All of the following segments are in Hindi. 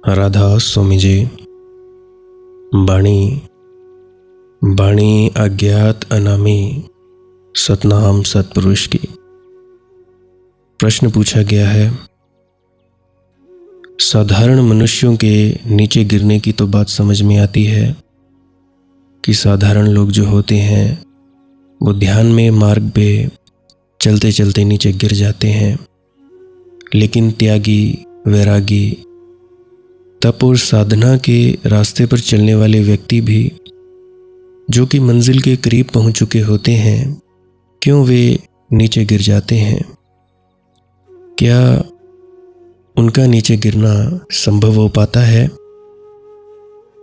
राधा स्वामी जी। बाणी बाणी अज्ञात अनामी सतनाम सतपुरुष की। प्रश्न पूछा गया है, साधारण मनुष्यों के नीचे गिरने की तो बात समझ में आती है कि साधारण लोग जो होते हैं वो ध्यान में मार्ग पे चलते चलते नीचे गिर जाते हैं, लेकिन त्यागी, वैरागी, तप और साधना के रास्ते पर चलने वाले व्यक्ति भी जो कि मंजिल के करीब पहुंच चुके होते हैं, क्यों वे नीचे गिर जाते हैं? क्या उनका नीचे गिरना संभव हो पाता है?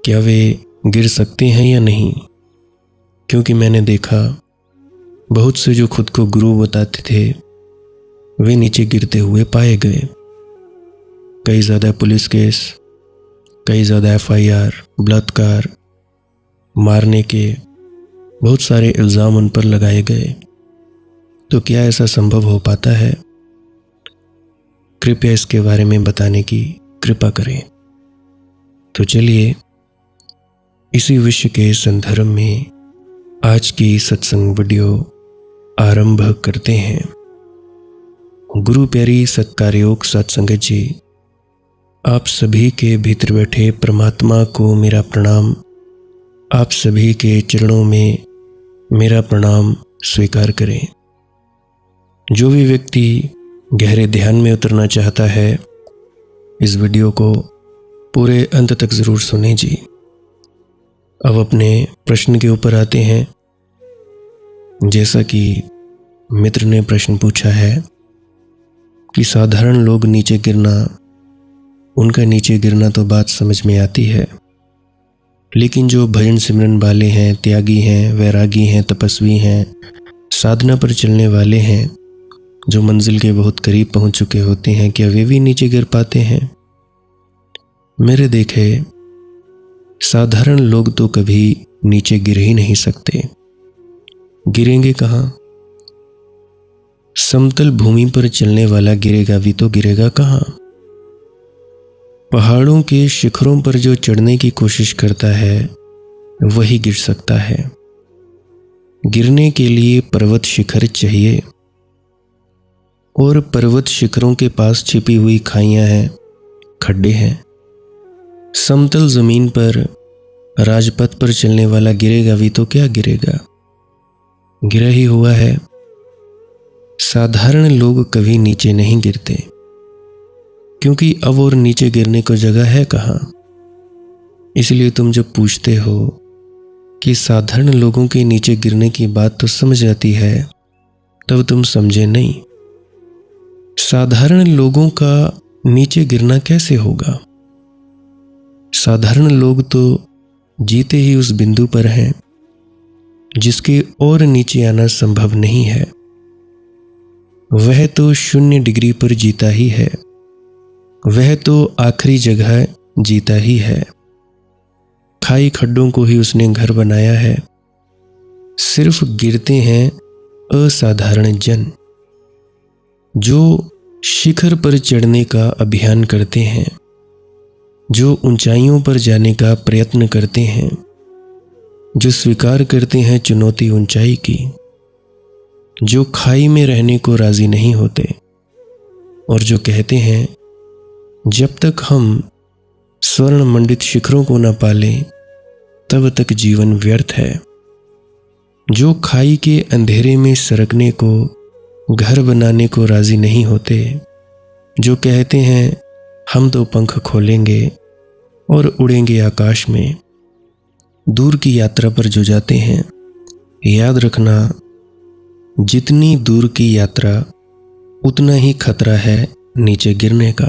क्या वे गिर सकते हैं या नहीं? क्योंकि मैंने देखा बहुत से जो खुद को गुरु बताते थे वे नीचे गिरते हुए पाए गए। कई ज़्यादा पुलिस केस, कई ज़्यादा FIR, बलात्कार, मारने के बहुत सारे इल्ज़ाम उन पर लगाए गए। तो क्या ऐसा संभव हो पाता है? कृपया इसके बारे में बताने की कृपा करें। तो चलिए इसी विषय के संदर्भ में आज की सत्संग वीडियो आरंभ करते हैं। गुरु प्यारी सत्कारयोग सत्संगत जी, आप सभी के भीतर बैठे परमात्मा को मेरा प्रणाम। आप सभी के चरणों में मेरा प्रणाम स्वीकार करें। जो भी व्यक्ति गहरे ध्यान में उतरना चाहता है इस वीडियो को पूरे अंत तक ज़रूर सुनें जी। अब अपने प्रश्न के ऊपर आते हैं। जैसा कि मित्र ने प्रश्न पूछा है कि साधारण लोग नीचे गिरना, उनका नीचे गिरना तो बात समझ में आती है, लेकिन जो भजन सिमरन वाले हैं, त्यागी हैं, वैरागी हैं, तपस्वी हैं, साधना पर चलने वाले हैं, जो मंजिल के बहुत करीब पहुंच चुके होते हैं, क्या वे भी नीचे गिर पाते हैं? मेरे देखे साधारण लोग तो कभी नीचे गिर ही नहीं सकते। गिरेंगे कहाँ? समतल भूमि पर चलने वाला गिरेगा भी तो गिरेगा कहाँ? पहाड़ों के शिखरों पर जो चढ़ने की कोशिश करता है वही गिर सकता है। गिरने के लिए पर्वत शिखर चाहिए, और पर्वत शिखरों के पास छिपी हुई खाइयां हैं, खड्डे हैं। समतल जमीन पर राजपथ पर चलने वाला गिरेगा भी तो क्या गिरेगा? गिरा ही हुआ है। साधारण लोग कभी नीचे नहीं गिरते, क्योंकि अब और नीचे गिरने को जगह है कहाँ। इसलिए तुम जब पूछते हो कि साधारण लोगों के नीचे गिरने की बात तो समझ आती है, तब तुम समझे नहीं। साधारण लोगों का नीचे गिरना कैसे होगा? साधारण लोग तो जीते ही उस बिंदु पर हैं जिसके और नीचे आना संभव नहीं है। वह तो 0 डिग्री पर जीता ही है, वह तो आखिरी जगह जीता ही है। खाई खड्डों को ही उसने घर बनाया है। सिर्फ गिरते हैं असाधारण जन, जो शिखर पर चढ़ने का अभियान करते हैं, जो ऊंचाइयों पर जाने का प्रयत्न करते हैं, जो स्वीकार करते हैं चुनौती ऊंचाई की, जो खाई में रहने को राजी नहीं होते, और जो कहते हैं जब तक हम स्वर्ण मंडित शिखरों को न पालें तब तक जीवन व्यर्थ है। जो खाई के अंधेरे में सरकने को, घर बनाने को राजी नहीं होते, जो कहते हैं हम तो पंख खोलेंगे और उड़ेंगे आकाश में। दूर की यात्रा पर जो जाते हैं, याद रखना जितनी दूर की यात्रा उतना ही खतरा है नीचे गिरने का।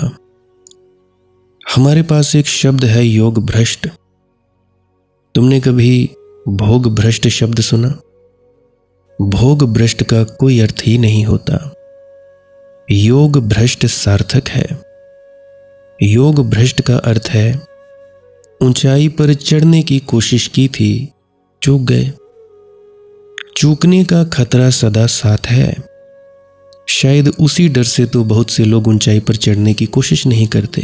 हमारे पास एक शब्द है योग भ्रष्ट। तुमने कभी भोग भ्रष्ट शब्द सुना? भोग भ्रष्ट का कोई अर्थ ही नहीं होता। योग भ्रष्ट सार्थक है। योग भ्रष्ट का अर्थ है ऊंचाई पर चढ़ने की कोशिश की थी, चूक गए। चूकने का खतरा सदा साथ है। शायद उसी डर से तो बहुत से लोग ऊंचाई पर चढ़ने की कोशिश नहीं करते।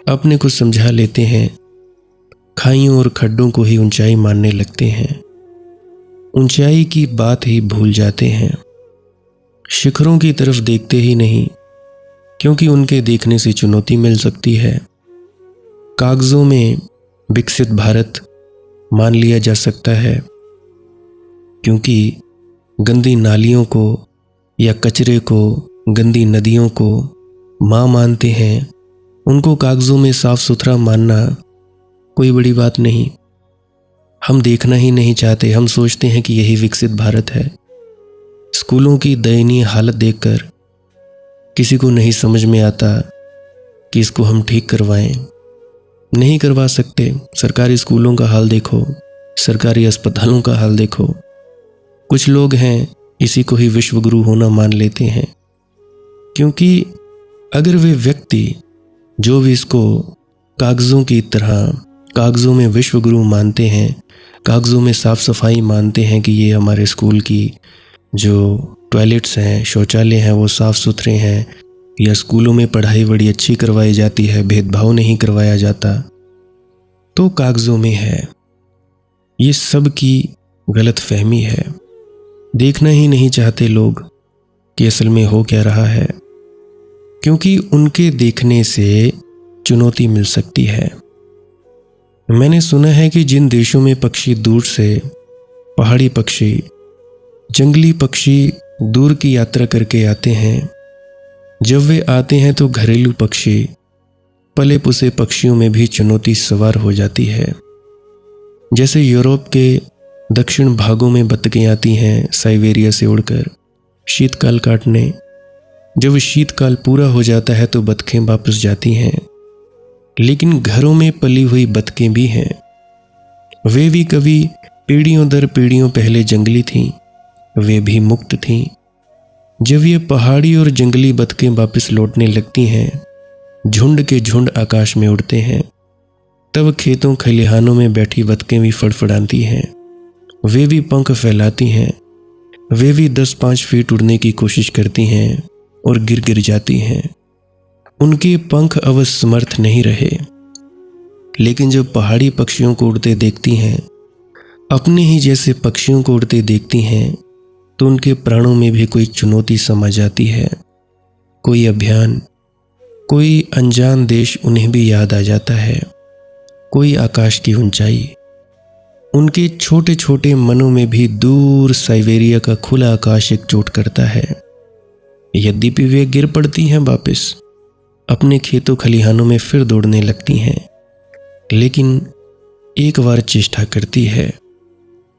अपने को समझा लेते हैं, खाइयों और खड्डों को ही ऊंचाई मानने लगते हैं, ऊंचाई की बात ही भूल जाते हैं, शिखरों की तरफ देखते ही नहीं, क्योंकि उनके देखने से चुनौती मिल सकती है। कागजों में विकसित भारत मान लिया जा सकता है, क्योंकि गंदी नालियों को या कचरे को, गंदी नदियों को माँ मानते हैं। उनको कागजों में साफ सुथरा मानना कोई बड़ी बात नहीं। हम देखना ही नहीं चाहते, हम सोचते हैं कि यही विकसित भारत है। स्कूलों की दयनीय हालत देखकर किसी को नहीं समझ में आता कि इसको हम ठीक करवाएं। नहीं करवा सकते। सरकारी स्कूलों का हाल देखो, सरकारी अस्पतालों का हाल देखो। कुछ लोग हैं इसी को ही विश्व गुरु होना मान लेते हैं, क्योंकि अगर वे व्यक्ति जो भी इसको कागज़ों की तरह, कागज़ों में विश्व गुरु मानते हैं, कागज़ों में साफ सफाई मानते हैं कि ये हमारे स्कूल की जो टॉयलेट्स हैं, शौचालय हैं, वो साफ़ सुथरे हैं, या स्कूलों में पढ़ाई बड़ी अच्छी करवाई जाती है, भेदभाव नहीं करवाया जाता, तो कागज़ों में है। ये सब की गलत फहमी है। देखना ही नहीं चाहते लोग कि असल में हो क्या रहा है, क्योंकि उनके देखने से चुनौती मिल सकती है। मैंने सुना है कि जिन देशों में पक्षी दूर से, पहाड़ी पक्षी, जंगली पक्षी दूर की यात्रा करके आते हैं, जब वे आते हैं तो घरेलू पक्षी, पले पुसे पक्षियों में भी चुनौती सवार हो जाती है। जैसे यूरोप के दक्षिण भागों में बत्तखें आती हैं साइबेरिया से उड़कर शीतकाल काटने। जब शीतकाल पूरा हो जाता है तो बत्तखें वापस जाती हैं, लेकिन घरों में पली हुई बत्तखें भी हैं। वे भी कभी पीढ़ियों दर पीढ़ियों पहले जंगली थीं, वे भी मुक्त थीं। जब ये पहाड़ी और जंगली बत्तखें वापस लौटने लगती हैं, झुंड के झुंड आकाश में उड़ते हैं, तब खेतों खलिहानों में बैठी बत्तखें भी फड़फड़ाती हैं। वे भी पंख फैलाती हैं, वे भी 10-5 फीट उड़ने की कोशिश करती हैं और गिर गिर जाती हैं। उनके पंख अवश्य समर्थ नहीं रहे, लेकिन जब पहाड़ी पक्षियों को उड़ते देखती हैं, अपने ही जैसे पक्षियों को उड़ते देखती हैं, तो उनके प्राणों में भी कोई चुनौती समा जाती है। कोई अभियान, कोई अनजान देश उन्हें भी याद आ जाता है, कोई आकाश की ऊंचाई। उनके छोटे छोटे मनों में भी दूर साइबेरिया का खुला आकाश एक चोट करता है। यद्यपि वे गिर पड़ती हैं, वापस अपने खेतों खलिहानों में फिर दौड़ने लगती हैं, लेकिन एक बार चेष्टा करती है।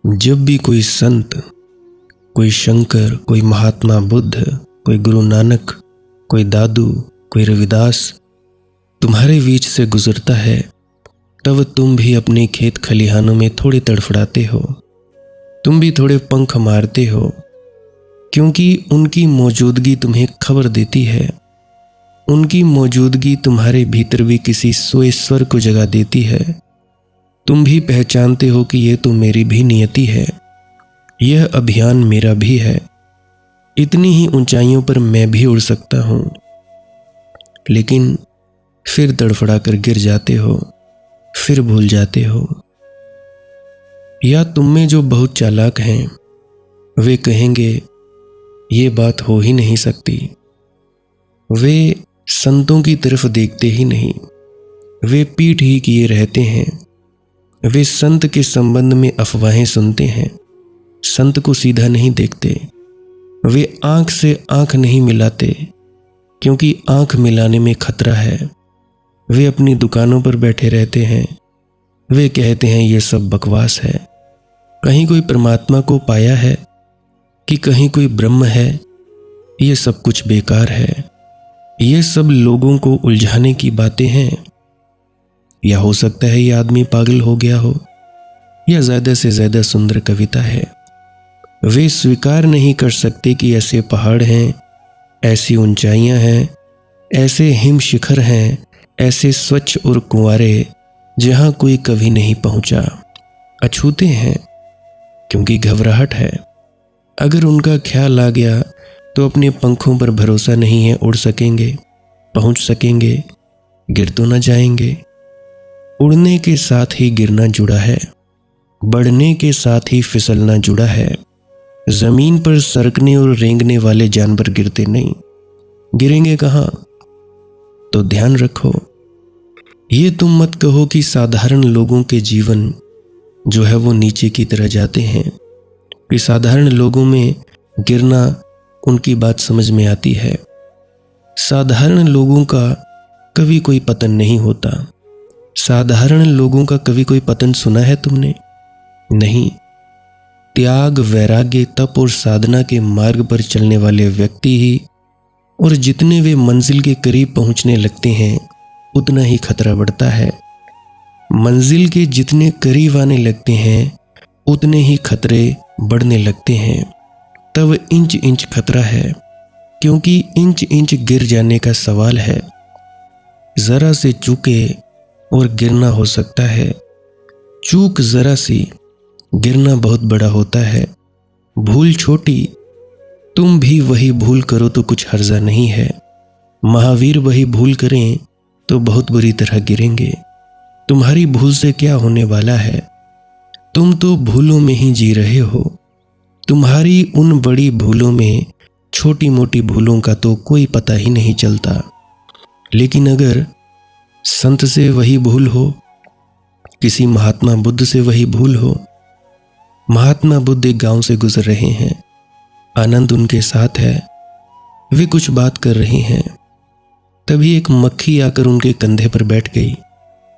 जब भी कोई संत, कोई शंकर, कोई महात्मा बुद्ध, कोई गुरु नानक, कोई दादू, कोई रविदास तुम्हारे बीच से गुजरता है, तब तुम भी अपने खेत खलिहानों में थोड़े तड़फड़ाते हो, तुम भी थोड़े पंख मारते हो, क्योंकि उनकी मौजूदगी तुम्हें खबर देती है। उनकी मौजूदगी तुम्हारे भीतर भी किसी सोए स्वर को जगा देती है। तुम भी पहचानते हो कि यह तो मेरी भी नियति है, यह अभियान मेरा भी है, इतनी ही ऊंचाइयों पर मैं भी उड़ सकता हूं। लेकिन फिर तड़फड़ा कर गिर जाते हो, फिर भूल जाते हो। या तुम में जो बहुत चालाक हैं, वे कहेंगे ये बात हो ही नहीं सकती। वे संतों की तरफ देखते ही नहीं, वे पीठ ही किए रहते हैं। वे संत के संबंध में अफवाहें सुनते हैं, संत को सीधा नहीं देखते। वे आंख से आंख नहीं मिलाते, क्योंकि आंख मिलाने में खतरा है। वे अपनी दुकानों पर बैठे रहते हैं। वे कहते हैं ये सब बकवास है। कहीं कोई परमात्मा को पाया है कि कहीं कोई ब्रह्म है? ये सब कुछ बेकार है। ये सब लोगों को उलझाने की बातें हैं। या हो सकता है ये आदमी पागल हो गया हो, या ज़्यादा से ज़्यादा सुंदर कविता है। वे स्वीकार नहीं कर सकते कि ऐसे पहाड़ हैं, ऐसी ऊंचाइयां हैं, ऐसे हिम शिखर हैं, ऐसे स्वच्छ और कुंवारे जहां कोई कभी नहीं पहुंचा। अछूते हैं क्योंकि घबराहट है। अगर उनका ख्याल आ गया तो अपने पंखों पर भरोसा नहीं है, उड़ सकेंगे, पहुंच सकेंगे। गिर तो न जाएंगे। उड़ने के साथ ही गिरना जुड़ा है, बढ़ने के साथ ही फिसलना जुड़ा है। जमीन पर सरकने और रेंगने वाले जानवर गिरते नहीं, गिरेंगे कहाँ? तो ध्यान रखो, ये तुम मत कहो कि साधारण लोगों के जीवन जो है वो नीचे की तरह जाते हैं, कि साधारण लोगों में गिरना उनकी बात समझ में आती है। साधारण लोगों का कभी कोई पतन नहीं होता। साधारण लोगों का कभी कोई पतन सुना है तुमने? नहीं। त्याग, वैराग्य, तप और साधना के मार्ग पर चलने वाले व्यक्ति ही, और जितने वे मंजिल के करीब पहुंचने लगते हैं उतना ही खतरा बढ़ता है। मंजिल के जितने करीब आने लगते हैं उतने ही खतरे बढ़ने लगते हैं। तब इंच इंच खतरा है, क्योंकि इंच इंच गिर जाने का सवाल है। जरा से चूके और गिरना हो सकता है, चूक जरा सी, गिरना बहुत बड़ा होता है। भूल छोटी, तुम भी वही भूल करो तो कुछ हर्जा नहीं है। महावीर वही भूल करें तो बहुत बुरी तरह गिरेंगे। तुम्हारी भूल से क्या होने वाला है? तुम तो भूलों में ही जी रहे हो। तुम्हारी उन बड़ी भूलों में छोटी मोटी भूलों का तो कोई पता ही नहीं चलता। लेकिन अगर संत से वही भूल हो, किसी महात्मा बुद्ध से वही भूल हो। महात्मा बुद्ध एक गांव से गुजर रहे हैं, आनंद उनके साथ है, वे कुछ बात कर रहे हैं। तभी एक मक्खी आकर उनके कंधे पर बैठ गई।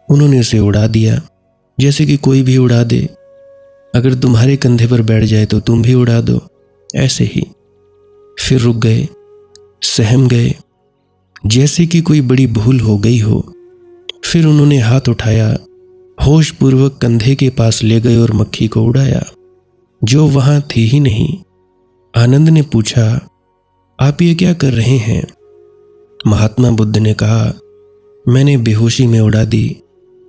उन्होंने उसे उड़ा दिया, जैसे कि कोई भी उड़ा दे। अगर तुम्हारे कंधे पर बैठ जाए तो तुम भी उड़ा दो, ऐसे ही। फिर रुक गए, सहम गए, जैसे कि कोई बड़ी भूल हो गई हो। फिर उन्होंने हाथ उठाया, होश पूर्वक कंधे के पास ले गए और मक्खी को उड़ाया, जो वहां थी ही नहीं। आनंद ने पूछा, आप ये क्या कर रहे हैं? महात्मा बुद्ध ने कहा, मैंने बेहोशी में उड़ा दी,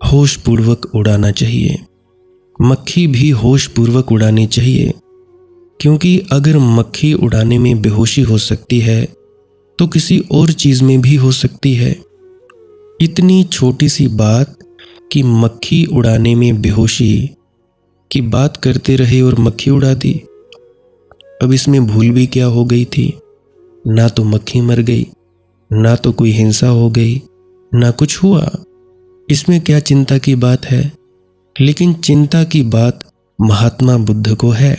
होश पूर्वक उड़ाना चाहिए। मक्खी भी होश पूर्वक उड़ानी चाहिए, क्योंकि अगर मक्खी उड़ाने में बेहोशी हो सकती है तो किसी और चीज में भी हो सकती है। इतनी छोटी सी बात कि मक्खी उड़ाने में बेहोशी की बात करते रहे और मक्खी उड़ा दी। अब इसमें भूल भी क्या हो गई थी? ना तो मक्खी मर गई, ना तो कोई हिंसा हो गई, ना कुछ हुआ। इसमें क्या चिंता की बात है? लेकिन चिंता की बात महात्मा बुद्ध को है।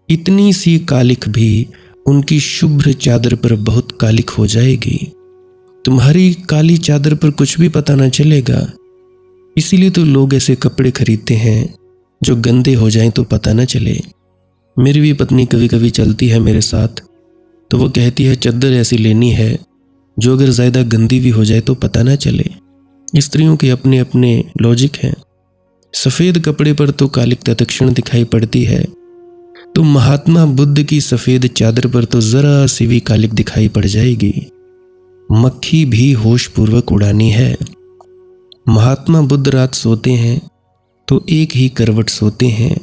इतनी सी कालिख भी उनकी शुभ्र चादर पर बहुत कालिख हो जाएगी। तुम्हारी काली चादर पर कुछ भी पता ना चलेगा। इसीलिए तो लोग ऐसे कपड़े खरीदते हैं जो गंदे हो जाएं तो पता ना चले। मेरी भी पत्नी कभी कभी चलती है मेरे साथ, तो वो कहती है चादर ऐसी लेनी है जो अगर ज़्यादा गंदी भी हो जाए तो पता ना चले। स्त्रियों के अपने अपने लॉजिक हैं। सफ़ेद कपड़े पर तो कालिक तत्क्षण दिखाई पड़ती है, तो महात्मा बुद्ध की सफ़ेद चादर पर तो ज़रा सी भी कालिक दिखाई पड़ जाएगी। मक्खी भी होश पूर्वक उड़ानी है। महात्मा बुद्ध रात सोते हैं तो एक ही करवट सोते हैं।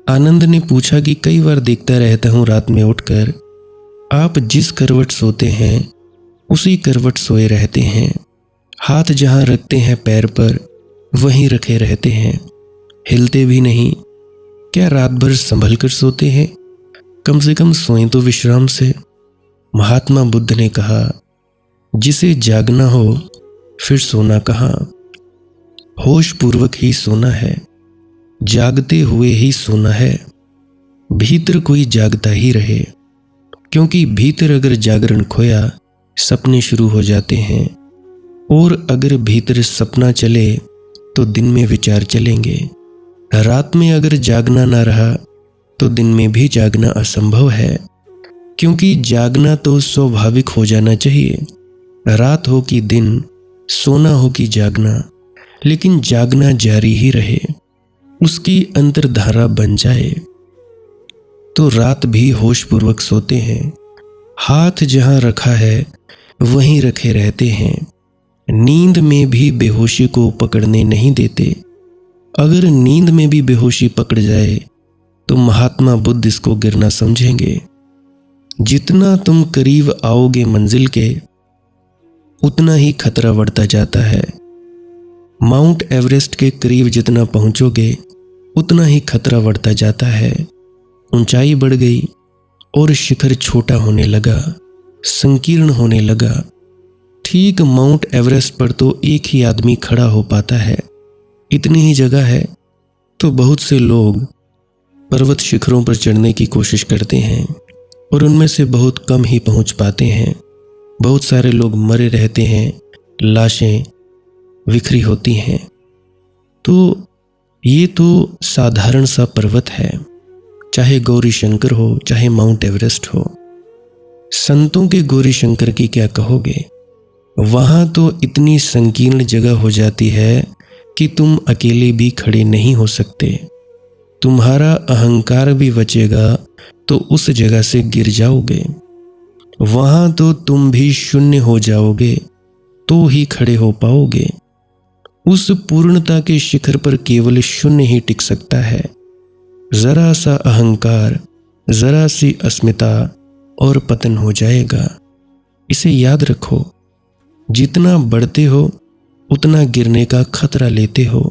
आनंद ने पूछा कि कई बार देखता रहता हूँ रात में उठकर, आप जिस करवट सोते हैं उसी करवट सोए रहते हैं। हाथ जहाँ रखते हैं पैर पर वहीं रखे रहते हैं, हिलते भी नहीं। क्या रात भर संभल कर सोते हैं? कम से कम सोएं तो विश्राम से। महात्मा बुद्ध ने कहा, जिसे जागना हो फिर सोना कहाँ? होश पूर्वक ही सोना है, जागते हुए ही सोना है। भीतर कोई जागता ही रहे, क्योंकि भीतर अगर जागरण खोया सपने शुरू हो जाते हैं, और अगर भीतर सपना चले तो दिन में विचार चलेंगे। रात में अगर जागना ना रहा तो दिन में भी जागना असंभव है, क्योंकि जागना तो स्वाभाविक हो जाना चाहिए। रात हो कि दिन, सोना हो कि जागना, लेकिन जागना जारी ही रहे, उसकी अंतर्धारा बन जाए। तो रात भी होश पूर्वक सोते हैं। हाथ जहाँ रखा है वहीं रखे रहते हैं। नींद में भी बेहोशी को पकड़ने नहीं देते। अगर नींद में भी बेहोशी पकड़ जाए तो महात्मा बुद्ध इसको गिरना समझेंगे। जितना तुम करीब आओगे मंजिल के, उतना ही खतरा बढ़ता जाता है। माउंट एवरेस्ट के करीब जितना पहुंचोगे उतना ही खतरा बढ़ता जाता है। ऊंचाई बढ़ गई और शिखर छोटा होने लगा, संकीर्ण होने लगा। ठीक माउंट एवरेस्ट पर तो एक ही आदमी खड़ा हो पाता है। इतनी ही जगह है तो बहुत से लोग पर्वत शिखरों पर चढ़ने की कोशिश करते हैं और उनमें से बहुत कम ही पहुंच पाते हैं। बहुत सारे लोग मरे रहते हैं, लाशें बिखरी होती हैं। तो ये तो साधारण सा पर्वत है, चाहे गौरी शंकर हो चाहे माउंट एवरेस्ट हो। संतों के गौरी शंकर की क्या कहोगे? वहाँ तो इतनी संकीर्ण जगह हो जाती है कि तुम अकेले भी खड़े नहीं हो सकते। तुम्हारा अहंकार भी बचेगा तो उस जगह से गिर जाओगे। वहाँ तो तुम भी शून्य हो जाओगे तो ही खड़े हो पाओगे। उस पूर्णता के शिखर पर केवल शून्य ही टिक सकता है। जरा सा अहंकार, जरा सी अस्मिता और पतन हो जाएगा। इसे याद रखो, जितना बढ़ते हो उतना गिरने का खतरा लेते हो।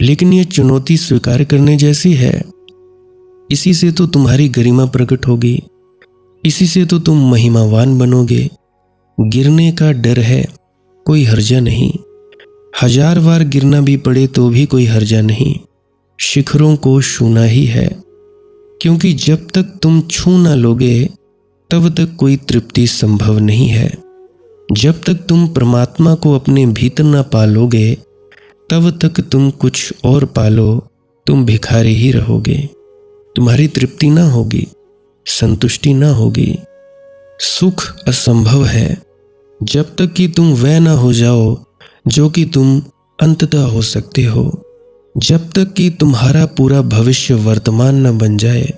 लेकिन ये चुनौती स्वीकार करने जैसी है। इसी से तो तुम्हारी गरिमा प्रकट होगी, इसी से तो तुम महिमावान बनोगे। गिरने का डर है, कोई हर्जा नहीं। 1000 बार गिरना भी पड़े तो भी कोई हर्जा नहीं। शिखरों को छूना ही है, क्योंकि जब तक तुम छू ना लोगे तब तक कोई तृप्ति संभव नहीं है। जब तक तुम परमात्मा को अपने भीतर ना पालोगे तब तक तुम कुछ और पालो, तुम भिखारी ही रहोगे। तुम्हारी तृप्ति ना होगी, संतुष्टि ना होगी। सुख असंभव है जब तक कि तुम वह ना हो जाओ जो कि तुम अंततः हो सकते हो। जब तक कि तुम्हारा पूरा भविष्य वर्तमान न बन जाए,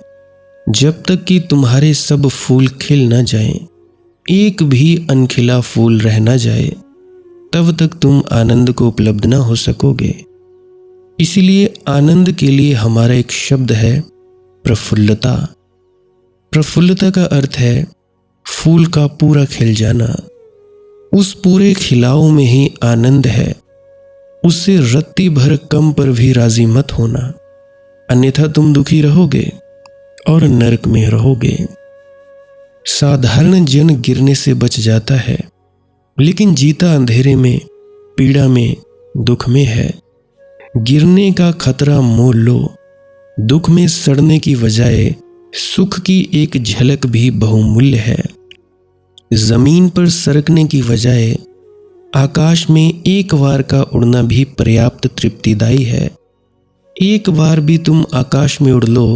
जब तक कि तुम्हारे सब फूल खिल न जाएं, एक भी अनखिला फूल रह न जाए, तब तक तुम आनंद को उपलब्ध न हो सकोगे। इसलिए आनंद के लिए हमारा एक शब्द है, प्रफुल्लता। प्रफुल्लता का अर्थ है फूल का पूरा खिल जाना। उस पूरे खिलाव में ही आनंद है। उससे रत्ती भर कम पर भी राजी मत होना, अन्यथा तुम दुखी रहोगे और नरक में रहोगे। साधारण जन गिरने से बच जाता है, लेकिन जीता अंधेरे में, पीड़ा में, दुख में है। गिरने का खतरा मोल लो। दुख में सड़ने की बजाय सुख की एक झलक भी बहुमूल्य है। जमीन पर सरकने की बजाय आकाश में एक बार का उड़ना भी पर्याप्त तृप्तिदायी है। एक बार भी तुम आकाश में उड़ लो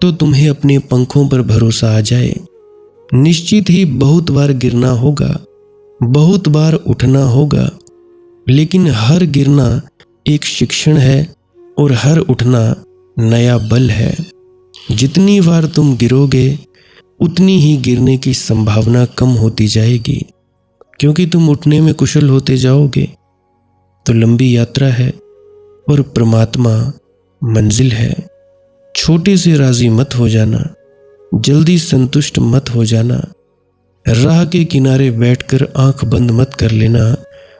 तो तुम्हें अपने पंखों पर भरोसा आ जाए। निश्चित ही बहुत बार गिरना होगा, बहुत बार उठना होगा, लेकिन हर गिरना एक शिक्षण है और हर उठना नया बल है। जितनी बार तुम गिरोगे उतनी ही गिरने की संभावना कम होती जाएगी, क्योंकि तुम उठने में कुशल होते जाओगे। तो लंबी यात्रा है और परमात्मा मंजिल है। छोटे से राजी मत हो जाना, जल्दी संतुष्ट मत हो जाना। राह के किनारे बैठकर आंख बंद मत कर लेना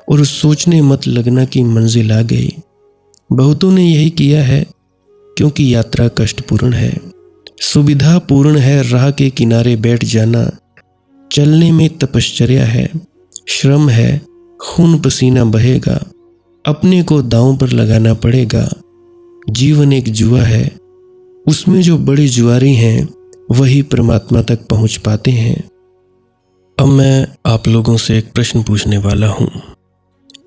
और सोचने मत लगना कि मंजिल आ गई। बहुतों ने यही किया है, क्योंकि यात्रा कष्टपूर्ण है। सुविधापूर्ण है राह के किनारे बैठ जाना। चलने में तपश्चर्या है, श्रम है, खून पसीना बहेगा, अपने को दांव पर लगाना पड़ेगा। जीवन एक जुआ है, उसमें जो बड़े जुआरी हैं वही परमात्मा तक पहुंच पाते हैं। अब मैं आप लोगों से एक प्रश्न पूछने वाला हूं।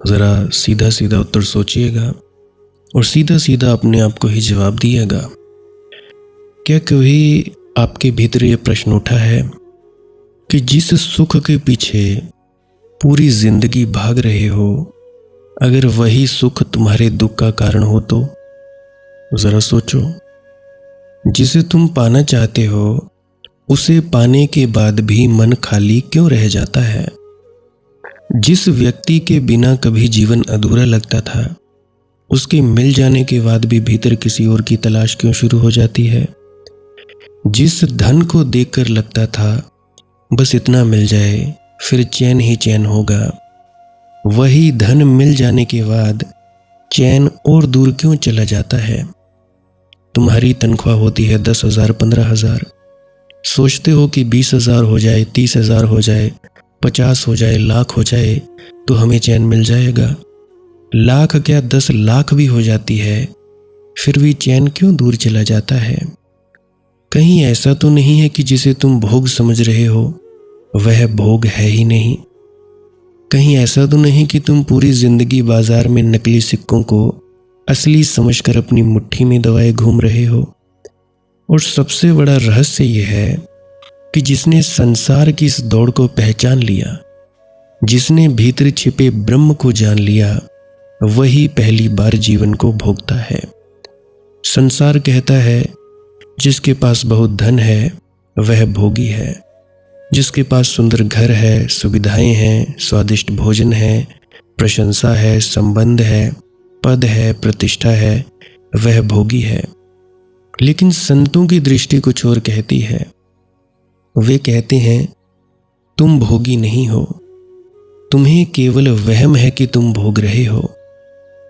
ज़रा सीधा सीधा उत्तर सोचिएगा और सीधा सीधा अपने आप को ही जवाब दिएगा। क्या कभी आपके भीतर ये प्रश्न उठा है कि जिस सुख के पीछे पूरी जिंदगी भाग रहे हो, अगर वही सुख तुम्हारे दुख का कारण हो तो? ज़रा सोचो। जिसे तुम पाना चाहते हो उसे पाने के बाद भी मन खाली क्यों रह जाता है? जिस व्यक्ति के बिना कभी जीवन अधूरा लगता था, उसके मिल जाने के बाद भी भीतर किसी और की तलाश क्यों शुरू हो जाती है? जिस धन को देखकर लगता था बस इतना मिल जाए फिर चैन ही चैन होगा, वही धन मिल जाने के बाद चैन और दूर क्यों चला जाता है? तुम्हारी तनख्वाह होती है 10,000, 15,000, सोचते हो कि 20,000 हो जाए, 30,000 हो जाए, 50 हो जाए, लाख हो जाए तो हमें चैन मिल जाएगा। लाख क्या 10 लाख भी हो जाती है, फिर भी चैन क्यों दूर चला जाता है? कहीं ऐसा तो नहीं है कि जिसे तुम भोग समझ रहे हो वह भोग है ही नहीं? कहीं ऐसा तो नहीं कि तुम पूरी जिंदगी बाजार में नकली सिक्कों को असली समझकर अपनी मुट्ठी में दबाए घूम रहे हो? और सबसे बड़ा रहस्य यह है कि जिसने संसार की इस दौड़ को पहचान लिया, जिसने भीतर छिपे ब्रह्म को जान लिया, वही पहली बार जीवन को भोगता है। संसार कहता है जिसके पास बहुत धन है वह भोगी है, जिसके पास सुंदर घर है, सुविधाएं हैं, स्वादिष्ट भोजन है, प्रशंसा है, संबंध है, पद है, प्रतिष्ठा है, वह भोगी है। लेकिन संतों की दृष्टि कुछ और कहती है। वे कहते हैं तुम भोगी नहीं हो, तुम्हें केवल वहम है कि तुम भोग रहे हो।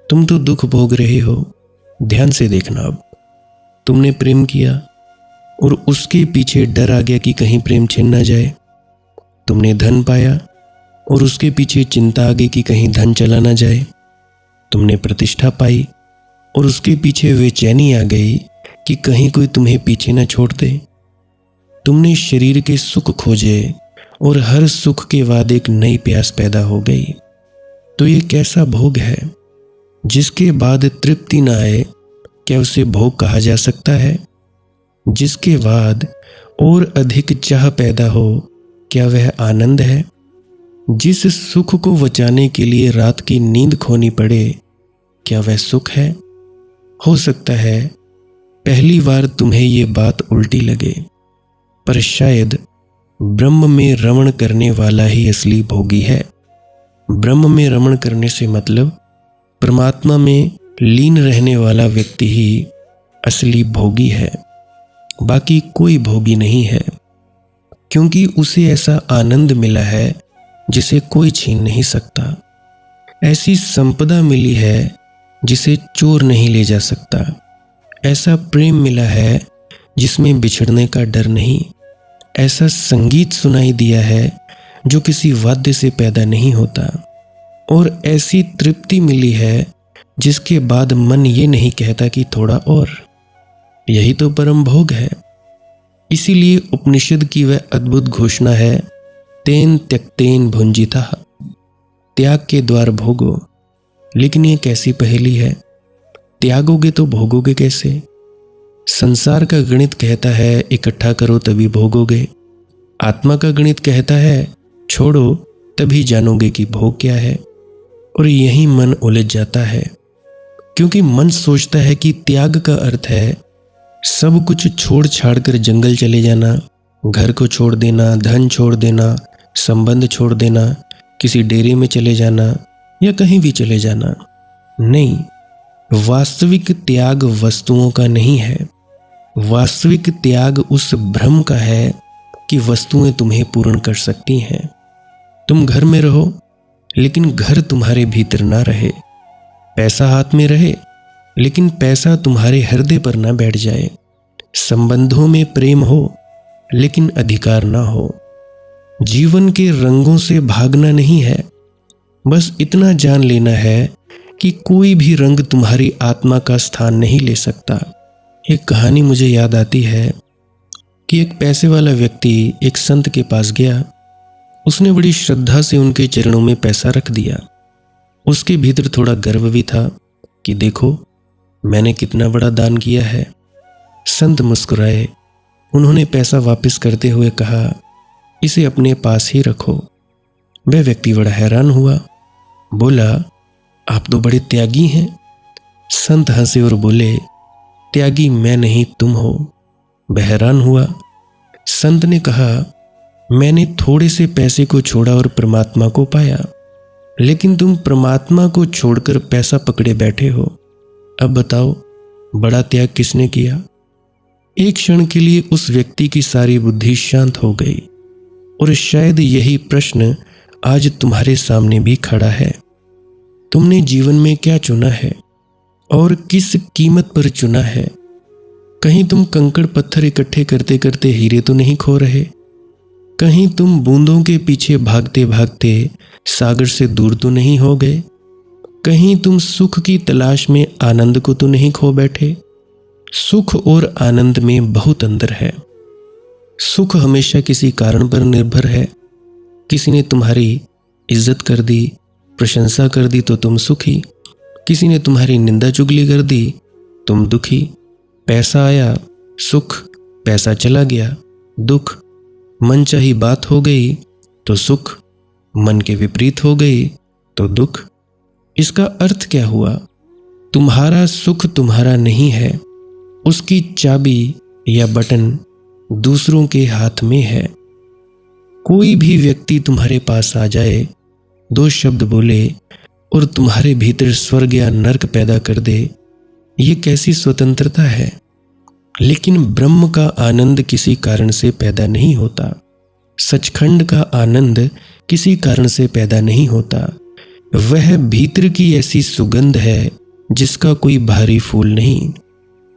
तुम तो दुख भोग रहे हो। ध्यान से देखना, अब तुमने प्रेम किया और उसके पीछे डर आ गया कि कहीं प्रेम छिन ना जाए। तुमने धन पाया और उसके पीछे चिंता आ गई कि कहीं धन चला ना जाए। तुमने प्रतिष्ठा पाई और उसके पीछे बेचैनी आ गई कि कहीं कोई तुम्हें पीछे ना छोड़ दे। तुमने शरीर के सुख खोजे और हर सुख के बाद एक नई प्यास पैदा हो गई। तो ये कैसा भोग है जिसके बाद तृप्ति ना आए? क्या उसे भोग कहा जा सकता है? जिसके बाद और अधिक चाह पैदा हो, क्या वह आनंद है? जिस सुख को बचाने के लिए रात की नींद खोनी पड़े, क्या वह सुख है? हो सकता है पहली बार तुम्हें ये बात उल्टी लगे, पर शायद ब्रह्म में रमण करने वाला ही असली भोगी है। ब्रह्म में रमण करने से मतलब परमात्मा में लीन रहने वाला व्यक्ति ही असली भोगी है, बाकी कोई भोगी नहीं है, क्योंकि उसे ऐसा आनंद मिला है जिसे कोई छीन नहीं सकता। ऐसी संपदा मिली है जिसे चोर नहीं ले जा सकता। ऐसा प्रेम मिला है जिसमें बिछड़ने का डर नहीं। ऐसा संगीत सुनाई दिया है जो किसी वाद्य से पैदा नहीं होता। और ऐसी तृप्ति मिली है जिसके बाद मन ये नहीं कहता कि थोड़ा और। यही तो परम भोग है। इसीलिए उपनिषद की वह अद्भुत घोषणा है, तेन त्यक्तेन भुंजितः, त्याग के द्वार भोगो। लेकिन ये कैसी पहेली है? त्यागोगे तो भोगोगे कैसे? संसार का गणित कहता है इकट्ठा करो तभी भोगोगे। आत्मा का गणित कहता है छोड़ो तभी जानोगे कि भोग क्या है। और यही मन उलझ जाता है, क्योंकि मन सोचता है कि त्याग का अर्थ है सब कुछ छोड़ छाड़ कर जंगल चले जाना, घर को छोड़ देना, धन छोड़ देना, संबंध छोड़ देना, किसी डेरे में चले जाना या कहीं भी चले जाना। नहीं, वास्तविक त्याग वस्तुओं का नहीं है। वास्तविक त्याग उस भ्रम का है कि वस्तुएं तुम्हें पूर्ण कर सकती हैं। तुम घर में रहो लेकिन घर तुम्हारे भीतर ना रहे। पैसा हाथ में रहे लेकिन पैसा तुम्हारे हृदय पर ना बैठ जाए। संबंधों में प्रेम हो लेकिन अधिकार ना हो। जीवन के रंगों से भागना नहीं है, बस इतना जान लेना है कि कोई भी रंग तुम्हारी आत्मा का स्थान नहीं ले सकता। एक कहानी मुझे याद आती है कि एक पैसे वाला व्यक्ति एक संत के पास गया। उसने बड़ी श्रद्धा से उनके चरणों में पैसा रख दिया। उसके भीतर थोड़ा गर्व भी था कि देखो मैंने कितना बड़ा दान किया है। संत मुस्कुराए। उन्होंने पैसा वापस करते हुए कहा, इसे अपने पास ही रखो। वह व्यक्ति बड़ा हैरान हुआ, बोला, आप तो बड़े त्यागी हैं। संत हंसे और बोले, त्यागी मैं नहीं तुम हो। वह हैरान हुआ। संत ने कहा, मैंने थोड़े से पैसे को छोड़ा और परमात्मा को पाया, लेकिन तुम परमात्मा को छोड़कर पैसा पकड़े बैठे हो। अब बताओ बड़ा त्याग किसने किया? एक क्षण के लिए उस व्यक्ति की सारी बुद्धि शांत हो गई। और शायद यही प्रश्न आज तुम्हारे सामने भी खड़ा है। तुमने जीवन में क्या चुना है और किस कीमत पर चुना है? कहीं तुम कंकड़ पत्थर इकट्ठे करते करते हीरे तो नहीं खो रहे? कहीं तुम बूंदों के पीछे भागते भागते सागर से दूर तो नहीं हो गए? कहीं तुम सुख की तलाश में आनंद को तो नहीं खो बैठे? सुख और आनंद में बहुत अंतर है। सुख हमेशा किसी कारण पर निर्भर है। किसी ने तुम्हारी इज्जत कर दी, प्रशंसा कर दी तो तुम सुखी। किसी ने तुम्हारी निंदा चुगली कर दी, तुम दुखी। पैसा आया, सुख। पैसा चला गया, दुख। मनचाही बात हो गई तो सुख, मन के विपरीत हो गई तो दुख। इसका अर्थ क्या हुआ? तुम्हारा सुख तुम्हारा नहीं है, उसकी चाबी या बटन दूसरों के हाथ में है। कोई भी व्यक्ति तुम्हारे पास आ जाए, दो शब्द बोले और तुम्हारे भीतर स्वर्ग या नरक पैदा कर दे, ये कैसी स्वतंत्रता है? लेकिन ब्रह्म का आनंद किसी कारण से पैदा नहीं होता। सचखंड का आनंद किसी कारण से पैदा नहीं होता। वह भीतर की ऐसी सुगंध है जिसका कोई बाहरी फूल नहीं।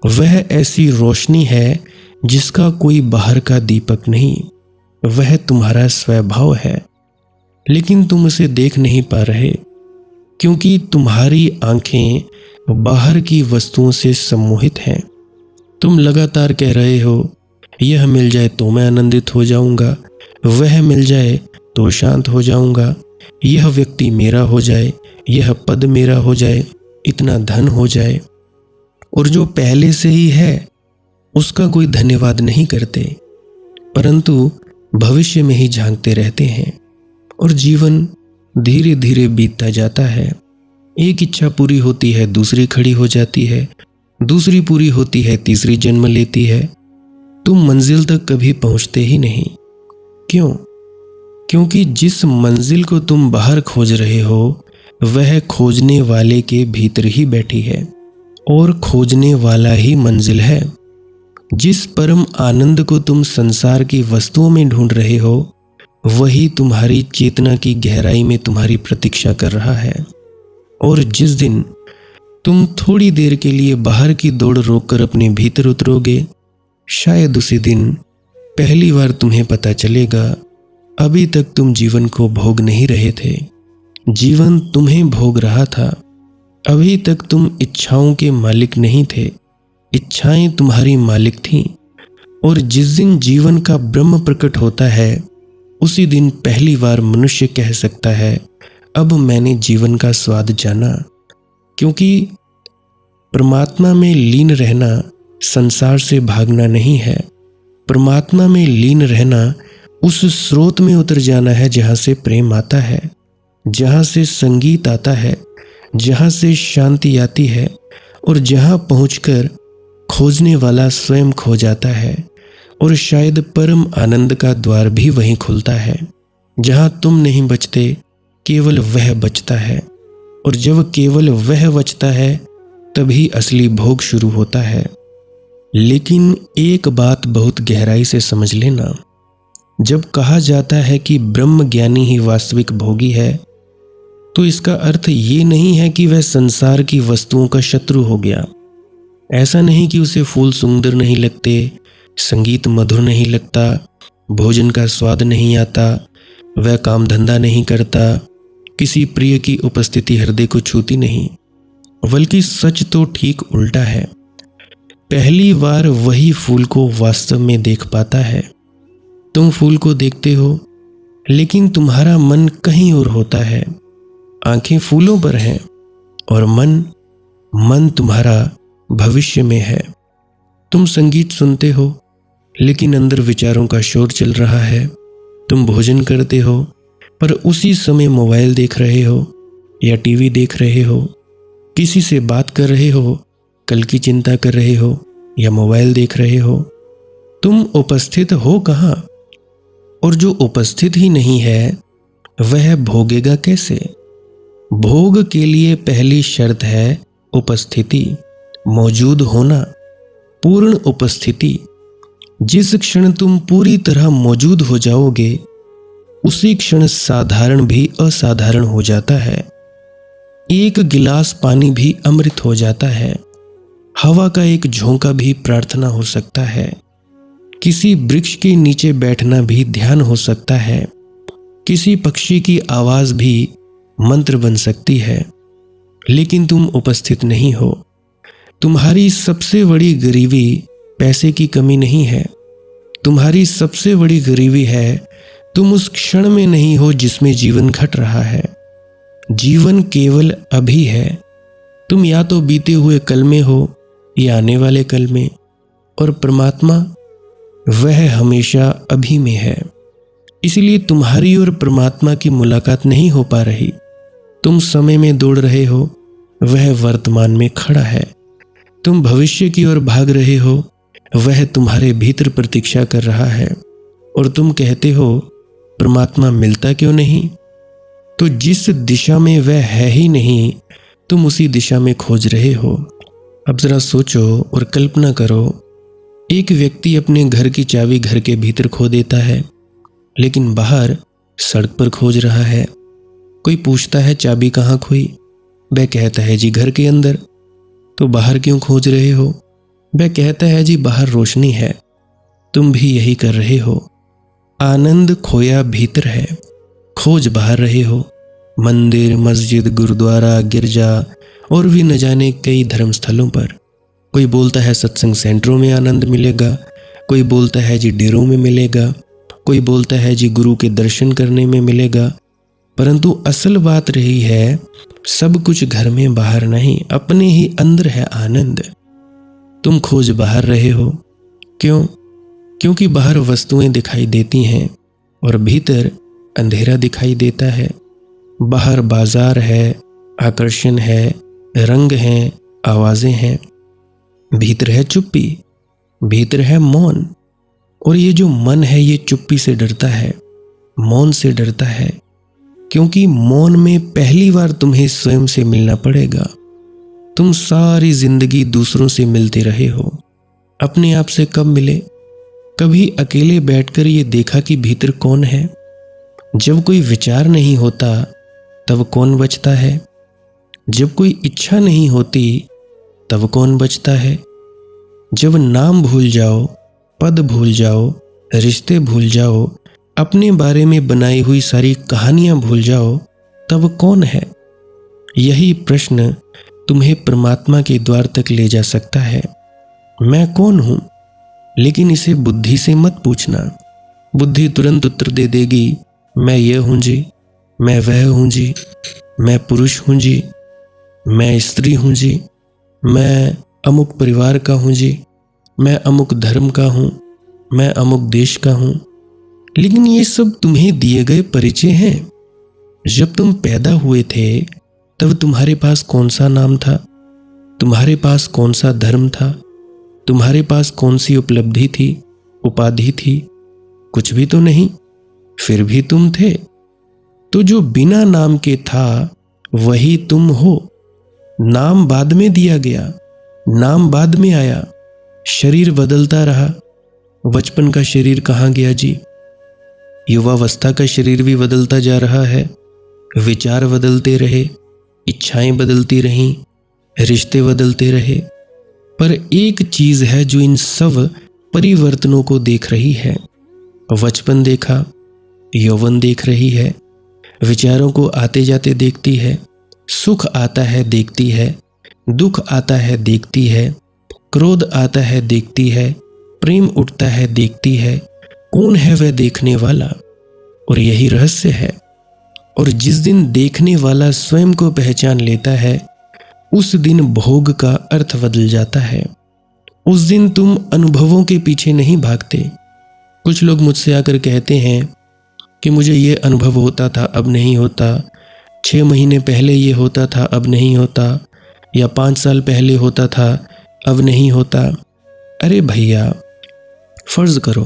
वह ऐसी रोशनी है जिसका कोई बाहर का दीपक नहीं। वह तुम्हारा स्वभाव है, लेकिन तुम उसे देख नहीं पा रहे क्योंकि तुम्हारी आंखें बाहर की वस्तुओं से सम्मोहित हैं। तुम लगातार कह रहे हो, यह मिल जाए तो मैं आनंदित हो जाऊंगा, वह मिल जाए तो शांत हो जाऊंगा, यह व्यक्ति मेरा हो जाए, यह पद मेरा हो जाए, इतना धन हो जाए। और जो पहले से ही है उसका कोई धन्यवाद नहीं करते, परंतु भविष्य में ही झांकते रहते हैं और जीवन धीरे धीरे बीतता जाता है। एक इच्छा पूरी होती है, दूसरी खड़ी हो जाती है, दूसरी पूरी होती है, तीसरी जन्म लेती है। तुम मंजिल तक कभी पहुंचते ही नहीं। क्यों? क्योंकि जिस मंजिल को तुम बाहर खोज रहे हो वह खोजने वाले के भीतर ही बैठी है और खोजने वाला ही मंजिल है। जिस परम आनंद को तुम संसार की वस्तुओं में ढूंढ रहे हो वही तुम्हारी चेतना की गहराई में तुम्हारी प्रतीक्षा कर रहा है। और जिस दिन तुम थोड़ी देर के लिए बाहर की दौड़ रोककर अपने भीतर उतरोगे, शायद उसी दिन पहली बार तुम्हें पता चलेगा अभी तक तुम जीवन को भोग नहीं रहे थे, जीवन तुम्हें भोग रहा था। अभी तक तुम इच्छाओं के मालिक नहीं थे, इच्छाएं तुम्हारी मालिक थीं। और जिस दिन जीवन का ब्रह्म प्रकट होता है उसी दिन पहली बार मनुष्य कह सकता है, अब मैंने जीवन का स्वाद जाना। क्योंकि परमात्मा में लीन रहना संसार से भागना नहीं है। परमात्मा में लीन रहना उस स्रोत में उतर जाना है जहाँ से प्रेम आता है, जहाँ से संगीत आता है, जहाँ से शांति आती है और जहाँ पहुंचकर खोजने वाला स्वयं खो जाता है। और शायद परम आनंद का द्वार भी वहीं खुलता है जहाँ तुम नहीं बचते, केवल वह बचता है। और जब केवल वह बचता है तभी असली भोग शुरू होता है। लेकिन एक बात बहुत गहराई से समझ लेना, जब कहा जाता है कि ब्रह्म ज्ञानी ही वास्तविक भोगी है, तो इसका अर्थ ये नहीं है कि वह संसार की वस्तुओं का शत्रु हो गया। ऐसा नहीं कि उसे फूल सुंदर नहीं लगते, संगीत मधुर नहीं लगता, भोजन का स्वाद नहीं आता, वह काम धंधा नहीं करता, किसी प्रिय की उपस्थिति हृदय को छूती नहीं। बल्कि सच तो ठीक उल्टा है। पहली बार वही फूल को वास्तव में देख पाता है। तुम फूल को देखते हो लेकिन तुम्हारा मन कहीं और होता है। आंखें फूलों पर हैं और मन तुम्हारा भविष्य में है। तुम संगीत सुनते हो लेकिन अंदर विचारों का शोर चल रहा है। तुम भोजन करते हो पर उसी समय मोबाइल देख रहे हो या टीवी देख रहे हो, किसी से बात कर रहे हो, कल की चिंता कर रहे हो या मोबाइल देख रहे हो। तुम उपस्थित हो कहाँ? और जो उपस्थित ही नहीं है वह भोगेगा कैसे? भोग के लिए पहली शर्त है उपस्थिति, मौजूद होना, पूर्ण उपस्थिति। जिस क्षण तुम पूरी तरह मौजूद हो जाओगे उसी क्षण साधारण भी असाधारण हो जाता है। एक गिलास पानी भी अमृत हो जाता है। हवा का एक झोंका भी प्रार्थना हो सकता है। किसी वृक्ष के नीचे बैठना भी ध्यान हो सकता है। किसी पक्षी की आवाज भी मंत्र बन सकती है। लेकिन तुम उपस्थित नहीं हो। तुम्हारी सबसे बड़ी गरीबी पैसे की कमी नहीं है। तुम्हारी सबसे बड़ी गरीबी है तुम उस क्षण में नहीं हो जिसमें जीवन घट रहा है। जीवन केवल अभी है। तुम या तो बीते हुए कल में हो या आने वाले कल में, और परमात्मा वह हमेशा अभी में है। इसलिए तुम्हारी और परमात्मा की मुलाकात नहीं हो पा रही। तुम समय में दौड़ रहे हो, वह वर्तमान में खड़ा है। तुम भविष्य की ओर भाग रहे हो, वह तुम्हारे भीतर प्रतीक्षा कर रहा है। और तुम कहते हो परमात्मा मिलता क्यों नहीं? तो जिस दिशा में वह है ही नहीं, तुम उसी दिशा में खोज रहे हो। अब जरा सोचो और कल्पना करो, एक व्यक्ति अपने घर की चाबी घर के भीतर खो देता है, लेकिन बाहर सड़क पर खोज रहा है। कोई पूछता है चाबी कहाँ खोई? वह कहता है जी घर के अंदर। तो बाहर क्यों खोज रहे हो? वह कहता है जी बाहर रोशनी है। तुम भी यही कर रहे हो। आनंद खोया भीतर है, खोज बाहर रहे हो। मंदिर, मस्जिद, गुरुद्वारा, गिरजा और भी न जाने कई धर्म स्थलों पर। कोई बोलता है सत्संग सेंटरों में आनंद मिलेगा, कोई बोलता है जी डेरों में मिलेगा, कोई बोलता है जी गुरु के दर्शन करने में मिलेगा। परंतु असल बात रही है, सब कुछ घर में बाहर नहीं, अपने ही अंदर है आनंद। तुम खोज बाहर रहे हो। क्यों? क्योंकि बाहर वस्तुएं दिखाई देती हैं और भीतर अंधेरा दिखाई देता है। बाहर बाजार है, आकर्षण है, रंग हैं, आवाजें हैं। भीतर है चुप्पी, भीतर है मौन। और ये जो मन है ये चुप्पी से डरता है, मौन से डरता है। क्योंकि मौन में पहली बार तुम्हें स्वयं से मिलना पड़ेगा। तुम सारी जिंदगी दूसरों से मिलते रहे हो, अपने आप से कब मिले? कभी अकेले बैठकर ये देखा कि भीतर कौन है? जब कोई विचार नहीं होता तब कौन बचता है? जब कोई इच्छा नहीं होती तब कौन बचता है? जब नाम भूल जाओ, पद भूल जाओ, रिश्ते भूल जाओ, अपने बारे में बनाई हुई सारी कहानियां भूल जाओ, तब कौन है? यही प्रश्न तुम्हें परमात्मा के द्वार तक ले जा सकता है। मैं कौन हूं? लेकिन इसे बुद्धि से मत पूछना। बुद्धि तुरंत उत्तर दे देगी, मैं ये हूं जी, मैं वह हूं जी, मैं पुरुष हूं जी, मैं स्त्री हूं जी, मैं अमुक परिवार का हूं जी, मैं अमुक धर्म का हूं, मैं अमुक देश का हूं। लेकिन ये सब तुम्हें दिए गए परिचय हैं। जब तुम पैदा हुए थे तब तुम्हारे पास कौन सा नाम था? तुम्हारे पास कौन सा धर्म था? तुम्हारे पास कौन सी उपलब्धि थी, उपाधि थी? कुछ भी तो नहीं। फिर भी तुम थे। तो जो बिना नाम के था वही तुम हो। नाम बाद में दिया गया, नाम बाद में आया। शरीर बदलता रहा। बचपन का शरीर कहाँ गया जी? युवावस्था का शरीर भी बदलता जा रहा है। विचार बदलते रहे, इच्छाएं बदलती रहीं, रिश्ते बदलते रहे। पर एक चीज है जो इन सब परिवर्तनों को देख रही है। बचपन देखा, यौवन देख रही है, विचारों को आते जाते देखती है, सुख आता है देखती है, दुख आता है देखती है, क्रोध आता है देखती है, प्रेम उठता है देखती है। कौन है वह देखने वाला? और यही रहस्य है। और जिस दिन देखने वाला स्वयं को पहचान लेता है, उस दिन भोग का अर्थ बदल जाता है। उस दिन तुम अनुभवों के पीछे नहीं भागते। कुछ लोग मुझसे आकर कहते हैं कि मुझे ये अनुभव होता था अब नहीं होता, 6 महीने पहले ये होता था अब नहीं होता, या 5 साल पहले होता था अब नहीं होता। अरे भैया, फर्ज करो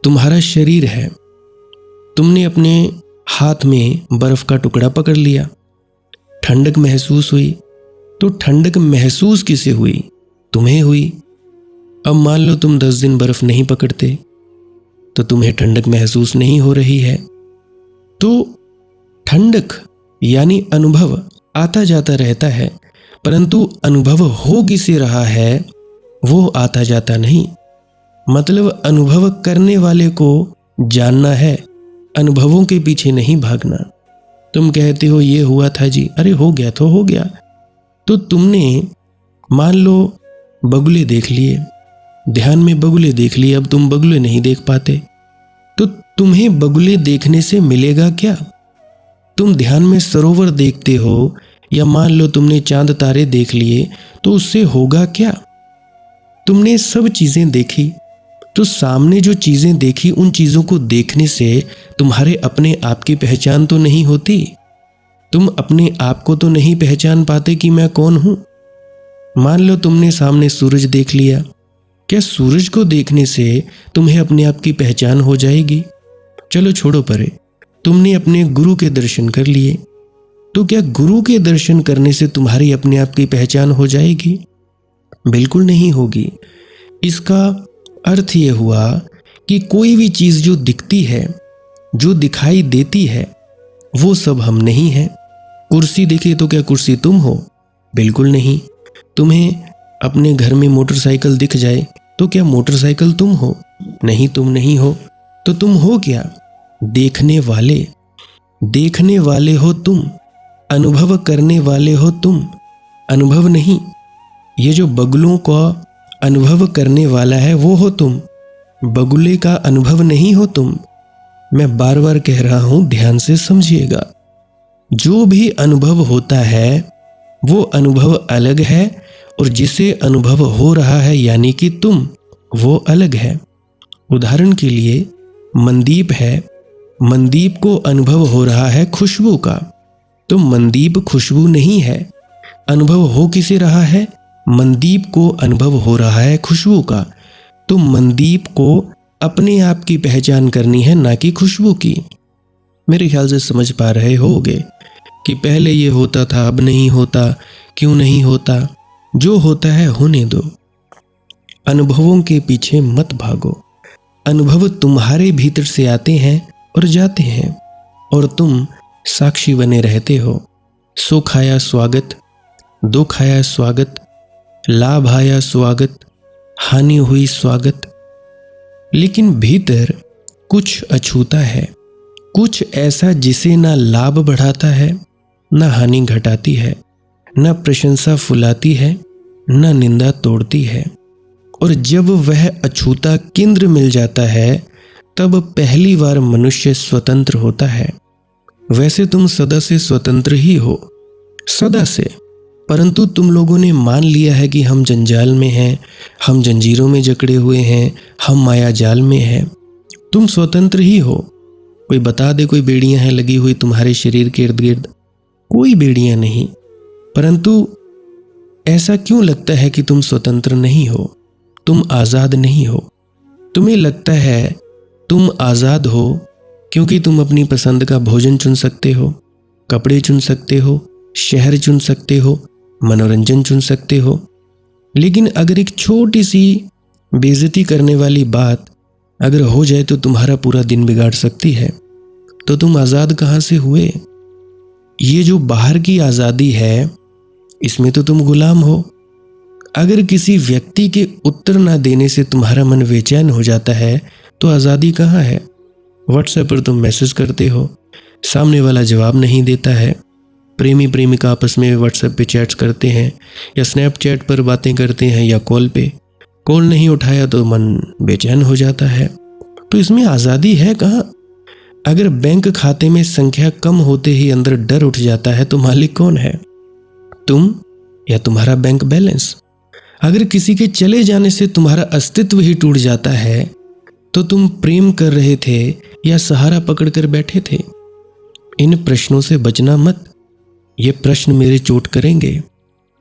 तुम्हारा शरीर है, तुमने अपने हाथ में बर्फ का टुकड़ा पकड़ लिया, ठंडक महसूस हुई। तो ठंडक महसूस किसे हुई? तुम्हें हुई। अब मान लो तुम 10 दिन बर्फ नहीं पकड़ते तो तुम्हें ठंडक महसूस नहीं हो रही है। तो ठंडक यानी अनुभव आता जाता रहता है, परंतु अनुभव हो किसे रहा है वो आता जाता नहीं। मतलब अनुभव करने वाले को जानना है, अनुभवों के पीछे नहीं भागना। तुम कहते हो ये हुआ था जी, अरे हो गया तो हो गया। तो तुमने मान लो बगुले देख लिए, ध्यान में बगुले देख लिए, अब तुम बगुले नहीं देख पाते, तो तुम्हें बगुले देखने से मिलेगा क्या? तुम ध्यान में सरोवर देखते हो, या मान लो तुमने चांद तारे देख लिए, तो उससे होगा क्या? तुमने सब चीजें देखी, तो सामने जो चीजें देखी उन चीजों को देखने से तुम्हारे अपने आप की पहचान तो नहीं होती। तुम अपने आप को तो नहीं पहचान पाते कि मैं कौन हूं। मान लो तुमने सामने सूरज देख लिया, क्या सूरज को देखने से तुम्हें अपने आप की पहचान हो जाएगी? चलो छोड़ो परे, तुमने अपने गुरु के दर्शन कर लिए, तो क्या गुरु के दर्शन करने से तुम्हारी अपने आप की पहचान हो जाएगी? बिल्कुल नहीं होगी। इसका अर्थ ये हुआ कि कोई भी चीज जो दिखती है, जो दिखाई देती है, वो सब हम नहीं हैं। कुर्सी देखे तो क्या कुर्सी तुम हो? बिल्कुल नहीं। तुम्हें अपने घर में मोटरसाइकिल दिख जाए तो क्या मोटरसाइकिल तुम हो? नहीं, तुम नहीं हो। तो तुम हो क्या? देखने वाले। देखने वाले हो तुम, अनुभव करने वाले हो तुम, अनुभव नहीं। ये जो बगुलों का अनुभव करने वाला है वो हो तुम, बगुले का अनुभव नहीं हो तुम। मैं बार बार कह रहा हूं, ध्यान से समझिएगा। जो भी अनुभव होता है वो अनुभव अलग है, और जिसे अनुभव हो रहा है यानी कि तुम, वो अलग है। उदाहरण के लिए मनदीप है, मनदीप को अनुभव हो रहा है खुशबू का, तो मनदीप खुशबू नहीं है। अनुभव हो किसे रहा है? मनदीप को अनुभव हो रहा है खुशबू का। तो मनदीप को अपने आप की पहचान करनी है, ना कि खुशबू की। मेरे ख्याल से समझ पा रहे होगे कि पहले ये होता था, अब नहीं होता। क्यों नहीं होता? जो होता है होने दो। अनुभवों के पीछे मत भागो। अनुभव तुम्हारे भीतर से आते हैं और जाते हैं, और तुम साक्षी बने रहते हो। सुख आया स्वागत, दुख आया स्वागत, लाभ आया स्वागत, हानि हुई स्वागत। लेकिन भीतर कुछ अछूता है, कुछ ऐसा जिसे ना लाभ बढ़ाता है, ना हानि घटाती है, ना प्रशंसा फुलाती है, ना निंदा तोड़ती है। और जब वह अछूता केंद्र मिल जाता है, तब पहली बार मनुष्य स्वतंत्र होता है। वैसे तुम सदा से स्वतंत्र ही हो, सदा से, परंतु तुम लोगों ने मान लिया है कि हम जंजाल में हैं, हम जंजीरों में जकड़े हुए हैं, हम माया जाल में हैं। तुम स्वतंत्र ही हो। कोई बता दे कोई बेड़ियां हैं लगी हुई तुम्हारे शरीर के इर्द गिर्द? कोई बेड़ियां नहीं। परंतु ऐसा क्यों लगता है कि तुम स्वतंत्र नहीं हो, तुम आज़ाद नहीं हो? तुम्हें लगता है तुम आज़ाद हो क्योंकि तुम अपनी पसंद का भोजन चुन सकते हो, कपड़े चुन सकते हो, शहर चुन सकते हो, मनोरंजन चुन सकते हो। लेकिन अगर एक छोटी सी बेइज्जती करने वाली बात अगर हो जाए तो तुम्हारा पूरा दिन बिगाड़ सकती है, तो तुम आज़ाद कहाँ से हुए? ये जो बाहर की आज़ादी है, इसमें तो तुम गुलाम हो। अगर किसी व्यक्ति के उत्तर ना देने से तुम्हारा मन बेचैन हो जाता है, तो आज़ादी कहाँ है? व्हाट्सएप पर तुम मैसेज करते हो, सामने वाला जवाब नहीं देता है। प्रेमी प्रेमिका आपस में व्हाट्सएप पे चैट्स करते हैं, या स्नैपचैट पर बातें करते हैं, या कॉल पे। कॉल नहीं उठाया तो मन बेचैन हो जाता है। तो इसमें आज़ादी है कहाँ? अगर बैंक खाते में संख्या कम होते ही अंदर डर उठ जाता है, तो मालिक कौन है? तुम या तुम्हारा बैंक बैलेंस? अगर किसी के चले जाने से तुम्हारा अस्तित्व ही टूट जाता है, तो तुम प्रेम कर रहे थे या सहारा पकड़कर बैठे थे? इन प्रश्नों से बचना मत। ये प्रश्न मेरे चोट करेंगे,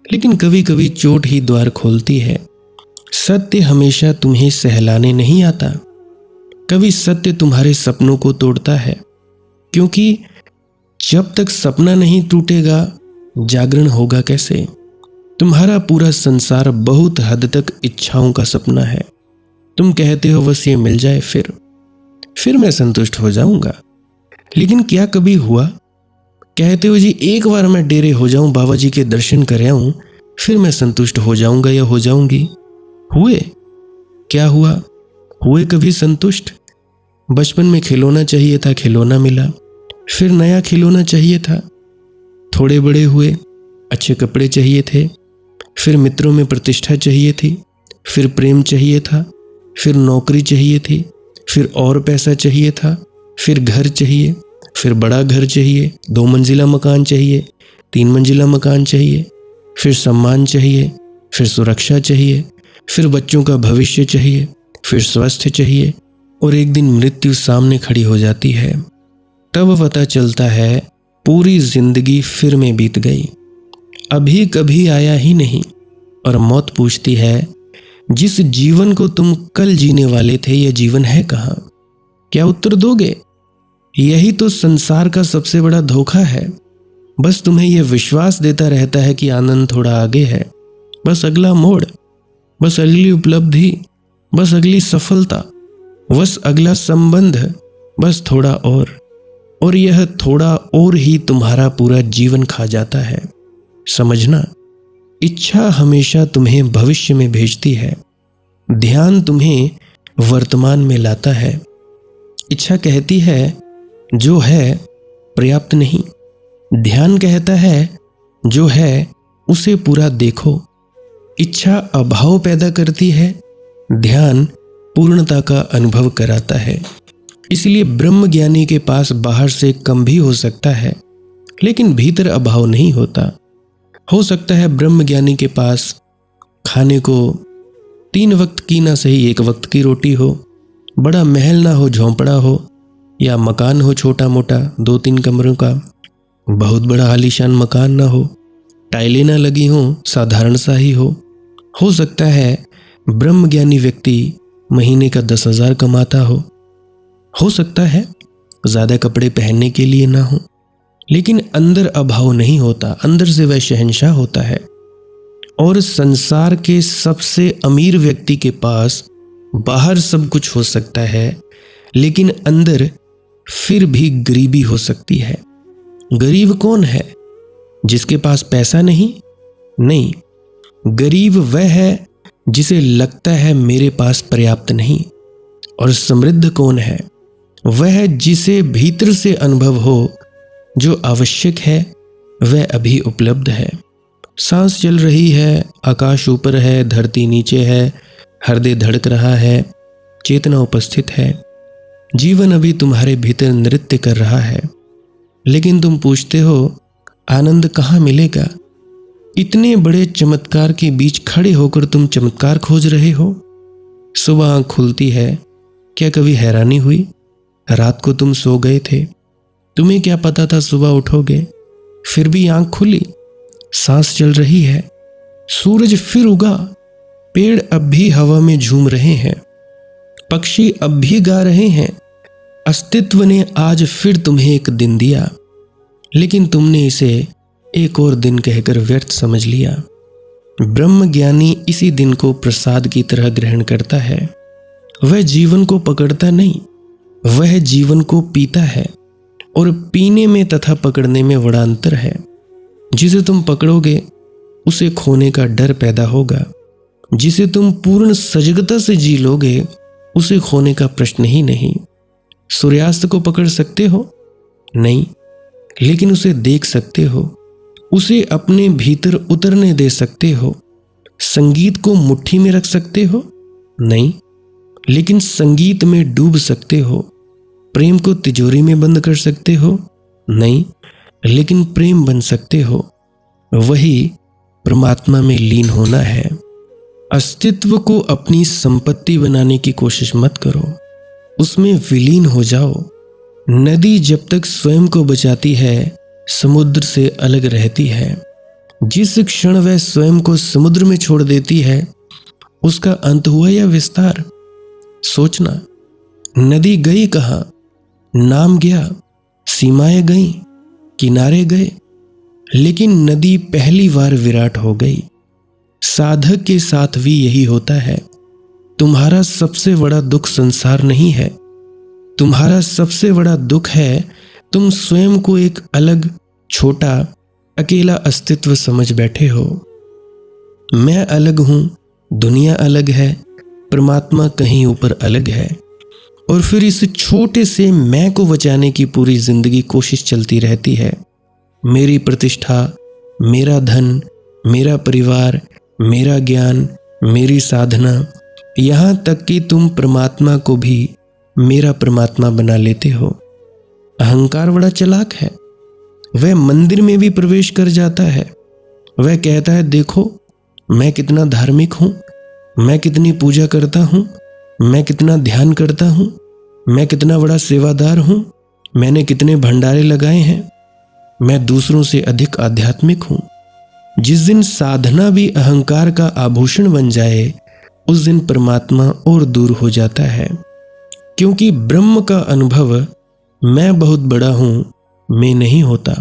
लेकिन कभी कभी चोट ही द्वार खोलती है। सत्य हमेशा तुम्हें सहलाने नहीं आता। कभी सत्य तुम्हारे सपनों को तोड़ता है, क्योंकि जब तक सपना नहीं टूटेगा, जागरण होगा कैसे? तुम्हारा पूरा संसार बहुत हद तक इच्छाओं का सपना है। तुम कहते हो बस ये मिल जाए, फिर मैं संतुष्ट हो जाऊंगा। लेकिन क्या कभी हुआ? कहते हो जी एक बार मैं डेरे हो जाऊं, बाबा जी के दर्शन कर आऊं, फिर मैं संतुष्ट हो जाऊंगा या हो जाऊंगी। हुए? क्या हुआ? हुए कभी संतुष्ट? बचपन में खिलौना चाहिए था, खिलौना मिला, फिर नया खिलौना चाहिए था। थोड़े बड़े हुए, अच्छे कपड़े चाहिए थे, फिर मित्रों में प्रतिष्ठा चाहिए थी, फिर प्रेम चाहिए था, फिर नौकरी चाहिए थी, फिर और पैसा चाहिए था, फिर घर चाहिए, फिर बड़ा घर चाहिए, 2 मंजिला मकान चाहिए, 3 मंजिला मकान चाहिए, फिर सम्मान चाहिए, फिर सुरक्षा चाहिए, फिर बच्चों का भविष्य चाहिए, फिर स्वास्थ्य चाहिए, और एक दिन मृत्यु सामने खड़ी हो जाती है। तब पता चलता है पूरी जिंदगी फिर में बीत गई, अभी कभी आया ही नहीं। और मौत पूछती है, जिस जीवन को तुम कल जीने वाले थे, यह जीवन है कहाँ? क्या उत्तर दोगे? यही तो संसार का सबसे बड़ा धोखा है। बस तुम्हें यह विश्वास देता रहता है कि आनंद थोड़ा आगे है, बस अगला मोड़, बस अगली उपलब्धि, बस अगली सफलता, बस अगला संबंध, बस थोड़ा और यह थोड़ा और ही तुम्हारा पूरा जीवन खा जाता है। समझना, इच्छा हमेशा तुम्हें भविष्य में भेजती है, ध्यान तुम्हें वर्तमान में लाता है। इच्छा कहती है जो है पर्याप्त नहीं, ध्यान कहता है जो है उसे पूरा देखो। इच्छा अभाव पैदा करती है, ध्यान पूर्णता का अनुभव कराता है। इसलिए ब्रह्म ज्ञानी के पास बाहर से कम भी हो सकता है, लेकिन भीतर अभाव नहीं होता। हो सकता है ब्रह्म ज्ञानी के पास खाने को 3 वक्त की ना सही 1 वक्त की रोटी हो, बड़ा महल ना हो, झोंपड़ा हो, या मकान हो छोटा मोटा 2-3 कमरों का, बहुत बड़ा आलीशान मकान ना हो, टाइलें ना लगी हों, साधारण सा ही हो। हो सकता है ब्रह्मज्ञानी व्यक्ति महीने का 10,000 कमाता हो सकता है ज़्यादा कपड़े पहनने के लिए ना हो, लेकिन अंदर अभाव नहीं होता, अंदर से वह शहंशाह होता है। और संसार के सबसे अमीर व्यक्ति के पास बाहर सब कुछ हो सकता है, लेकिन अंदर फिर भी गरीबी हो सकती है। गरीब कौन है? जिसके पास पैसा नहीं, गरीब वह है जिसे लगता है मेरे पास पर्याप्त नहीं। और समृद्ध कौन है? वह जिसे भीतर से अनुभव हो जो आवश्यक है वह अभी उपलब्ध है। सांस चल रही है, आकाश ऊपर है, धरती नीचे है, हृदय धड़क रहा है, चेतना उपस्थित है, जीवन अभी तुम्हारे भीतर नृत्य कर रहा है। लेकिन तुम पूछते हो आनंद कहाँ मिलेगा? इतने बड़े चमत्कार के बीच खड़े होकर तुम चमत्कार खोज रहे हो। सुबह आँख खुलती है, क्या कभी हैरानी हुई? रात को तुम सो गए थे, तुम्हें क्या पता था सुबह उठोगे? फिर भी आँख खुली, सांस चल रही है, सूरज फिर उगा, पेड़ अब भी हवा में झूम रहे हैं, पक्षी अब भी गा रहे हैं। अस्तित्व ने आज फिर तुम्हें एक दिन दिया, लेकिन तुमने इसे एक और दिन कहकर व्यर्थ समझ लिया। ब्रह्म ज्ञानी इसी दिन को प्रसाद की तरह ग्रहण करता है। वह जीवन को पकड़ता नहीं, वह जीवन को पीता है। और पीने में तथा पकड़ने में बड़ा अंतर है। जिसे तुम पकड़ोगे उसे खोने का डर पैदा होगा, जिसे तुम पूर्ण सजगता से जी लोगे उसे खोने का प्रश्न ही नहीं। सूर्यास्त को पकड़ सकते हो? नहीं, लेकिन उसे देख सकते हो, उसे अपने भीतर उतरने दे सकते हो। संगीत को मुट्ठी में रख सकते हो? नहीं, लेकिन संगीत में डूब सकते हो। प्रेम को तिजोरी में बंद कर सकते हो? नहीं, लेकिन प्रेम बन सकते हो। वही परमात्मा में लीन होना है। अस्तित्व को अपनी संपत्ति बनाने की कोशिश मत करो, उसमें विलीन हो जाओ। नदी जब तक स्वयं को बचाती है समुद्र से अलग रहती है। जिस क्षण वह स्वयं को समुद्र में छोड़ देती है उसका अंत हुआ या विस्तार? सोचना, नदी गई कहाँ? नाम गया, सीमाएं गईं, किनारे गए, लेकिन नदी पहली बार विराट हो गई। साधक के साथ भी यही होता है। तुम्हारा सबसे बड़ा दुख संसार नहीं है, तुम्हारा सबसे बड़ा दुख है तुम स्वयं को एक अलग छोटा अकेला अस्तित्व समझ बैठे हो। मैं अलग हूं, दुनिया अलग है, परमात्मा कहीं ऊपर अलग है, और फिर इस छोटे से मैं को बचाने की पूरी जिंदगी कोशिश चलती रहती है। मेरी प्रतिष्ठा, मेरा धन, मेरा परिवार, मेरा ज्ञान, मेरी साधना, यहाँ तक कि तुम परमात्मा को भी मेरा परमात्मा बना लेते हो। अहंकार बड़ा चालाक है। वह मंदिर में भी प्रवेश कर जाता है। वह कहता है, देखो मैं कितना धार्मिक हूँ, मैं कितनी पूजा करता हूँ, मैं कितना ध्यान करता हूँ, मैं कितना बड़ा सेवादार हूँ, मैंने कितने भंडारे लगाए हैं, मैं दूसरों से अधिक आध्यात्मिक हूँ। जिस दिन साधना भी अहंकार का आभूषण बन जाए, उस दिन परमात्मा और दूर हो जाता है। क्योंकि ब्रह्म का अनुभव मैं बहुत बड़ा हूं में नहीं होता।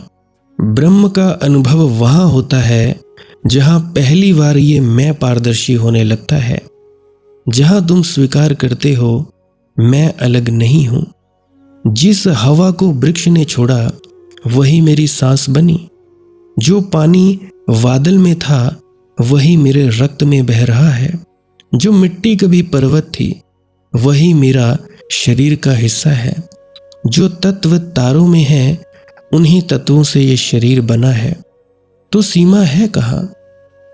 ब्रह्म का अनुभव वहां होता है जहां पहली बार ये मैं पारदर्शी होने लगता है, जहां तुम स्वीकार करते हो मैं अलग नहीं हूं। जिस हवा को वृक्ष ने छोड़ा वही मेरी सांस बनी। जो पानी बादल में था वही मेरे रक्त में बह रहा है। जो मिट्टी कभी पर्वत थी वही मेरा शरीर का हिस्सा है। जो तत्व तारों में है उन्हीं तत्वों से ये शरीर बना है। तो सीमा है कहाँ?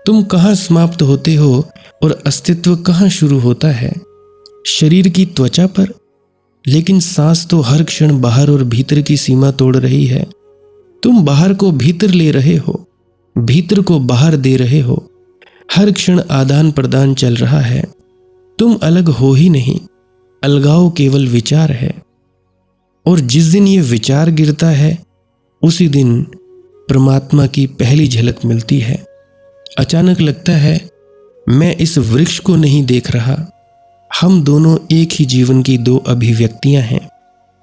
तुम कहाँ समाप्त होते हो और अस्तित्व कहाँ शुरू होता है? शरीर की त्वचा पर। लेकिन सांस तो हर क्षण बाहर और भीतर की सीमा तोड़ रही है। तुम बाहर को भीतर ले रहे हो, भीतर को बाहर दे रहे हो। हर क्षण आदान प्रदान चल रहा है। तुम अलग हो ही नहीं, अलगाव केवल विचार है। और जिस दिन ये विचार गिरता है उसी दिन परमात्मा की पहली झलक मिलती है। अचानक लगता है मैं इस वृक्ष को नहीं देख रहा। हम दोनों एक ही जीवन की दो अभिव्यक्तियां हैं।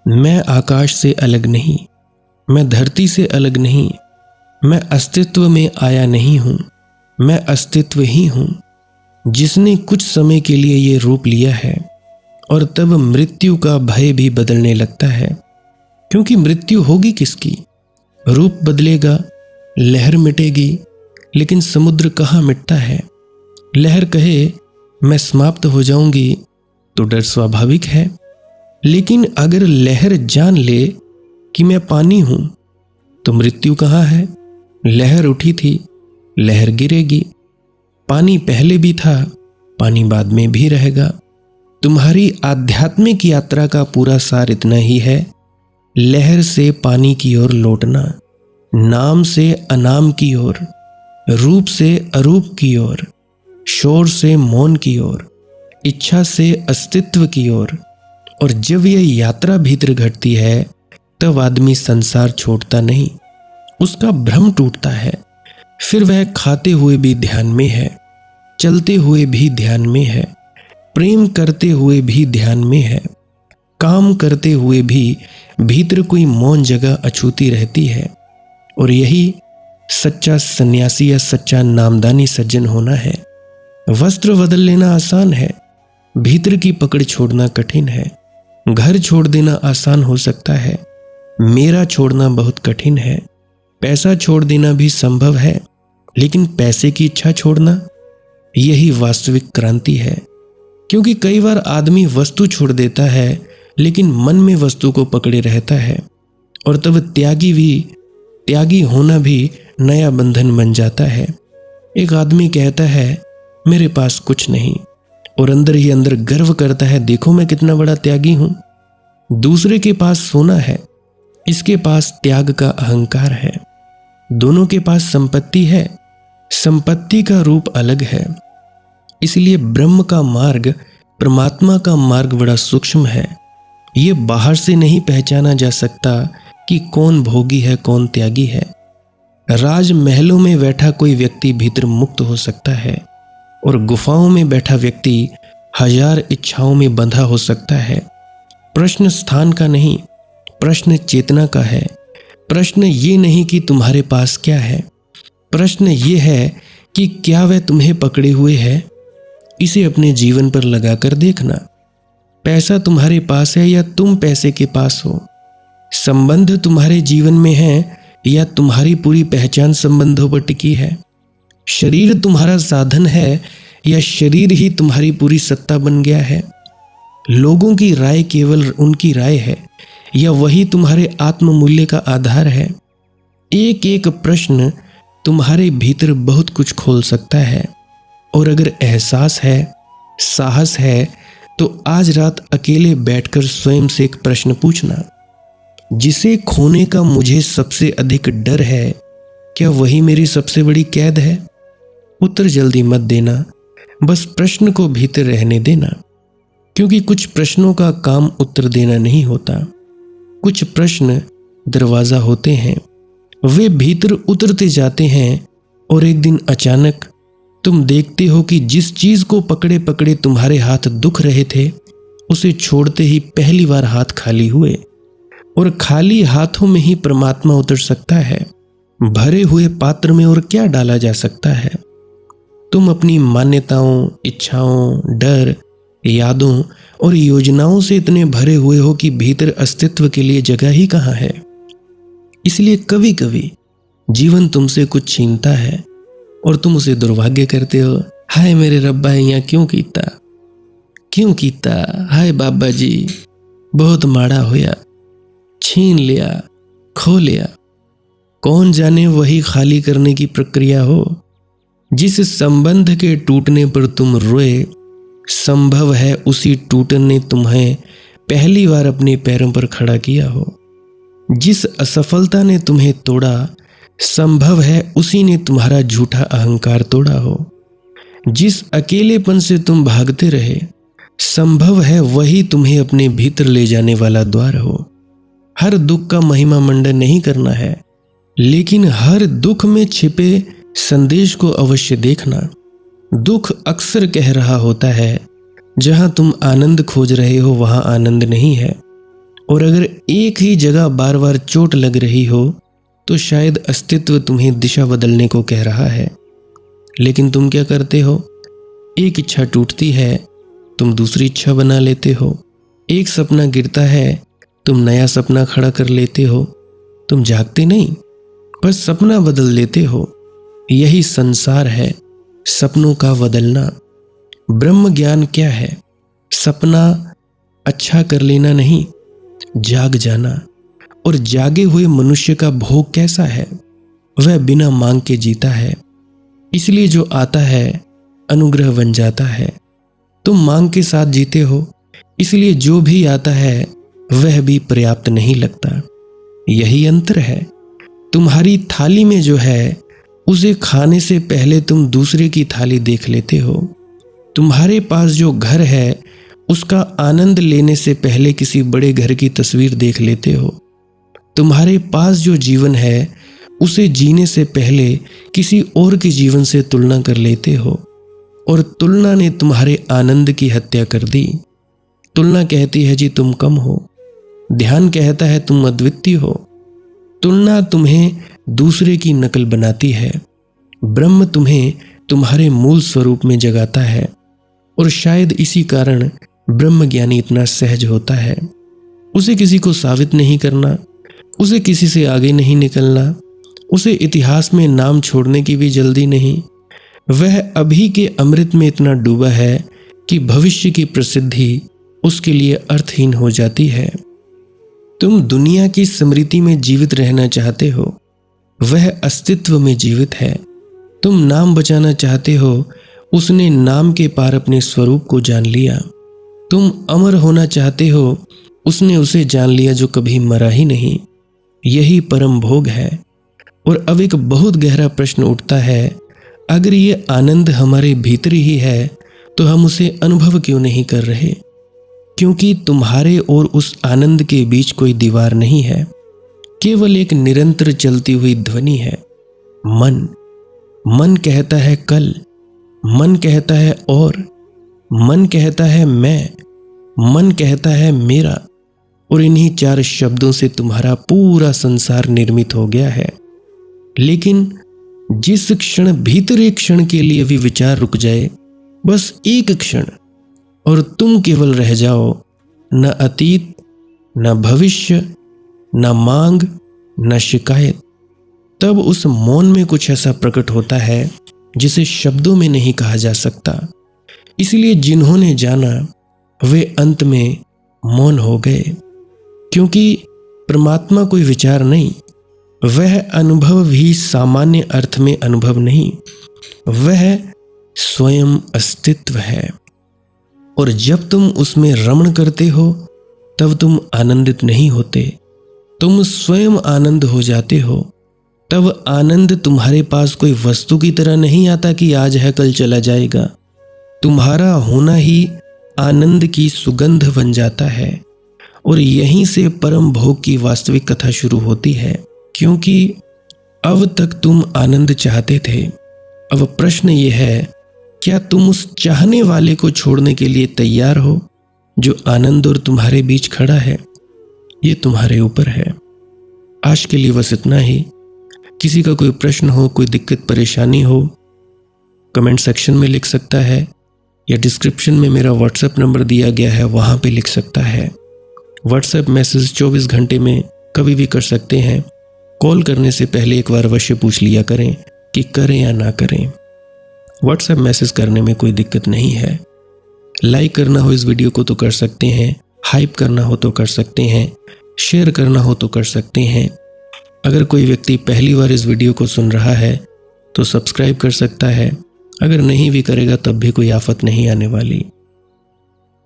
मैं आकाश से अलग नहीं, मैं धरती से अलग नहीं, मैं अस्तित्व में आया नहीं हूं, मैं अस्तित्व ही हूं जिसने कुछ समय के लिए ये रूप लिया है। और तब मृत्यु का भय भी बदलने लगता है। क्योंकि मृत्यु होगी किसकी? रूप बदलेगा, लहर मिटेगी, लेकिन समुद्र कहाँ मिटता है? लहर कहे मैं समाप्त हो जाऊंगी तो डर स्वाभाविक है। लेकिन अगर लहर जान ले कि मैं पानी हूं तो मृत्यु कहाँ है? लहर उठी थी, लहर गिरेगी। पानी पहले भी था, पानी बाद में भी रहेगा। तुम्हारी आध्यात्मिक यात्रा का पूरा सार इतना ही है, लहर से पानी की ओर लौटना, नाम से अनाम की ओर, रूप से अरूप की ओर, शोर से मौन की ओर, इच्छा से अस्तित्व की ओर। और जब यह यात्रा भीतर घटती है तब आदमी संसार छोड़ता नहीं, उसका भ्रम टूटता है। फिर वह खाते हुए भी ध्यान में है, चलते हुए भी ध्यान में है, प्रेम करते हुए भी ध्यान में है, काम करते हुए भी भीतर कोई मौन जगह अछूती रहती है। और यही सच्चा सन्यासी या सच्चा नामदानी सज्जन होना है। वस्त्र बदल लेना आसान है, भीतर की पकड़ छोड़ना कठिन है। घर छोड़ देना आसान हो सकता है, मेरा छोड़ना बहुत कठिन है। पैसा छोड़ देना भी संभव है, लेकिन पैसे की इच्छा छोड़ना, यही वास्तविक क्रांति है। क्योंकि कई बार आदमी वस्तु छोड़ देता है लेकिन मन में वस्तु को पकड़े रहता है, और तब त्यागी होना भी नया बंधन बन जाता है। एक आदमी कहता है मेरे पास कुछ नहीं, और अंदर ही अंदर गर्व करता है, देखो मैं कितना बड़ा त्यागी हूं। दूसरे के पास सोना है, इसके पास त्याग का अहंकार है। दोनों के पास संपत्ति है, संपत्ति का रूप अलग है। इसलिए ब्रह्म का मार्ग, परमात्मा का मार्ग बड़ा सूक्ष्म है। ये बाहर से नहीं पहचाना जा सकता कि कौन भोगी है कौन त्यागी है। राजमहलों में बैठा कोई व्यक्ति भीतर मुक्त हो सकता है, और गुफाओं में बैठा व्यक्ति हजार इच्छाओं में बंधा हो सकता है। प्रश्न स्थान का नहीं, प्रश्न चेतना का है। प्रश्न ये नहीं कि तुम्हारे पास क्या है, प्रश्न ये है कि क्या वह तुम्हें पकड़े हुए है। इसे अपने जीवन पर लगाकर देखना। पैसा तुम्हारे पास है या तुम पैसे के पास हो? संबंध तुम्हारे जीवन में है या तुम्हारी पूरी पहचान संबंधों पर टिकी है? शरीर तुम्हारा साधन है या शरीर ही तुम्हारी पूरी सत्ता बन गया है? लोगों की राय केवल उनकी राय है या वही तुम्हारे आत्ममूल्य का आधार है? एक एक प्रश्न तुम्हारे भीतर बहुत कुछ खोल सकता है। और अगर एहसास है, साहस है, तो आज रात अकेले बैठकर स्वयं से एक प्रश्न पूछना, जिसे खोने का मुझे सबसे अधिक डर है, क्या वही मेरी सबसे बड़ी कैद है? उत्तर जल्दी मत देना, बस प्रश्न को भीतर रहने देना, क्योंकि कुछ प्रश्नों का काम उत्तर देना नहीं होता। कुछ प्रश्न दरवाजा होते हैं, वे भीतर उतरते जाते हैं और एक दिन अचानक तुम देखते हो कि जिस चीज को पकड़े पकड़े तुम्हारे हाथ दुख रहे थे, उसे छोड़ते ही पहली बार हाथ खाली हुए। और खाली हाथों में ही परमात्मा उतर सकता है। भरे हुए पात्र में और क्या डाला जा सकता है? तुम अपनी मान्यताओं, इच्छाओं, डर, यादों और योजनाओं से इतने भरे हुए हो कि भीतर अस्तित्व के लिए जगह ही कहाँ है। इसलिए कभी कभी जीवन तुमसे कुछ छीनता है और तुम उसे दुर्भाग्य करते हो। हाय मेरे रब्बा, यहाँ क्यों कीता, हाय बाबा जी, बहुत माड़ा होया, छीन लिया, खो लिया। कौन जाने वही खाली करने की प्रक्रिया हो जिस संबंध के टूटने पर तुम रोए। संभव है उसी टूटने ने तुम्हें पहली बार अपने पैरों पर खड़ा किया हो। जिस असफलता ने तुम्हें तोड़ा, संभव है उसी ने तुम्हारा झूठा अहंकार तोड़ा हो। जिस अकेलेपन से तुम भागते रहे, संभव है वही तुम्हें अपने भीतर ले जाने वाला द्वार हो। हर दुख का महिमा मंडन नहीं करना है, लेकिन हर दुख में छिपे संदेश को अवश्य देखना। दुख अक्सर कह रहा होता है, जहां तुम आनंद खोज रहे हो वहां आनंद नहीं है। और अगर एक ही जगह बार बार चोट लग रही हो, तो शायद अस्तित्व तुम्हें दिशा बदलने को कह रहा है। लेकिन तुम क्या करते हो? एक इच्छा टूटती है, तुम दूसरी इच्छा बना लेते हो। एक सपना गिरता है, तुम नया सपना खड़ा कर लेते हो। तुम जागते नहीं, बस सपना बदल लेते हो। यही संसार है, सपनों का बदलना। ब्रह्म ज्ञान क्या है? सपना अच्छा कर लेना नहीं, जाग जाना। और जागे हुए मनुष्य का भोग कैसा है? वह बिना मांग के जीता है। इसलिए जो आता है अनुग्रह बन जाता है। तुम मांग के साथ जीते हो, इसलिए जो भी आता है वह भी पर्याप्त नहीं लगता। यही अंतर है। तुम्हारी थाली में जो है, उसे खाने से पहले तुम दूसरे की थाली देख लेते हो। तुम्हारे पास जो घर है, उसका आनंद लेने से पहले किसी बड़े घर की तस्वीर देख लेते हो। तुम्हारे पास जो जीवन है, उसे जीने से पहले किसी और के जीवन से तुलना कर लेते हो। और तुलना ने तुम्हारे आनंद की हत्या कर दी। तुलना कहती है जी तुम कम हो, ध्यान कहता है तुम अद्वितीय हो। तुलना तुम्हें दूसरे की नकल बनाती है। ब्रह्म तुम्हें तुम्हारे मूल स्वरूप में जगाता है। और शायद इसी कारण ब्रह्म ज्ञानी इतना सहज होता है। उसे किसी को साबित नहीं करना, उसे किसी से आगे नहीं निकलना, उसे इतिहास में नाम छोड़ने की भी जल्दी नहीं। वह अभी के अमृत में इतना डूबा है कि भविष्य की प्रसिद्धि उसके लिए अर्थहीन हो जाती है। तुम दुनिया की स्मृति में जीवित रहना चाहते हो, वह अस्तित्व में जीवित है। तुम नाम बचाना चाहते हो, उसने नाम के पार अपने स्वरूप को जान लिया। तुम अमर होना चाहते हो, उसने उसे जान लिया जो कभी मरा ही नहीं। यही परम भोग है। और अब एक बहुत गहरा प्रश्न उठता है, अगर ये आनंद हमारे भीतर ही है, तो हम उसे अनुभव क्यों नहीं कर रहे? क्योंकि तुम्हारे और उस आनंद के बीच कोई दीवार नहीं है, केवल एक निरंतर चलती हुई ध्वनि है। मन कहता है कल, मन कहता है और, मन कहता है मैं, मन कहता है मेरा। और इन्हीं 4 शब्दों से तुम्हारा पूरा संसार निर्मित हो गया है। लेकिन जिस क्षण भीतर एक क्षण के लिए भी विचार रुक जाए, बस एक क्षण, और तुम केवल रह जाओ, न अतीत, न भविष्य, न मांग, न शिकायत, तब उस मौन में कुछ ऐसा प्रकट होता है जिसे शब्दों में नहीं कहा जा सकता। इसलिए जिन्होंने जाना वे अंत में मौन हो गए, क्योंकि परमात्मा कोई विचार नहीं, वह अनुभव भी सामान्य अर्थ में अनुभव नहीं, वह स्वयं अस्तित्व है। और जब तुम उसमें रमण करते हो तब तुम आनंदित नहीं होते, तुम स्वयं आनंद हो जाते हो। तब आनंद तुम्हारे पास कोई वस्तु की तरह नहीं आता कि आज है कल चला जाएगा। तुम्हारा होना ही आनंद की सुगंध बन जाता है। और यहीं से परम भोग की वास्तविक कथा शुरू होती है, क्योंकि अब तक तुम आनंद चाहते थे। अब प्रश्न यह है, क्या तुम उस चाहने वाले को छोड़ने के लिए तैयार हो जो आनंद और तुम्हारे बीच खड़ा है? ये तुम्हारे ऊपर है। आज के लिए बस इतना ही। किसी का कोई प्रश्न हो, कोई दिक्कत परेशानी हो, कमेंट सेक्शन में लिख सकता है, या डिस्क्रिप्शन में मेरा व्हाट्सएप नंबर दिया गया है, वहाँ पे लिख सकता है। व्हाट्सएप मैसेज 24 घंटे में कभी भी कर सकते हैं। कॉल करने से पहले एक बार अवश्य पूछ लिया करें कि करें या ना करें। व्हाट्सएप मैसेज करने में कोई दिक्कत नहीं है। लाइक करना हो इस वीडियो को तो कर सकते हैं, हाइप करना हो तो कर सकते हैं, शेयर करना हो तो कर सकते हैं। अगर कोई व्यक्ति पहली बार इस वीडियो को सुन रहा है तो सब्सक्राइब कर सकता है। अगर नहीं भी करेगा तब भी कोई आफत नहीं आने वाली।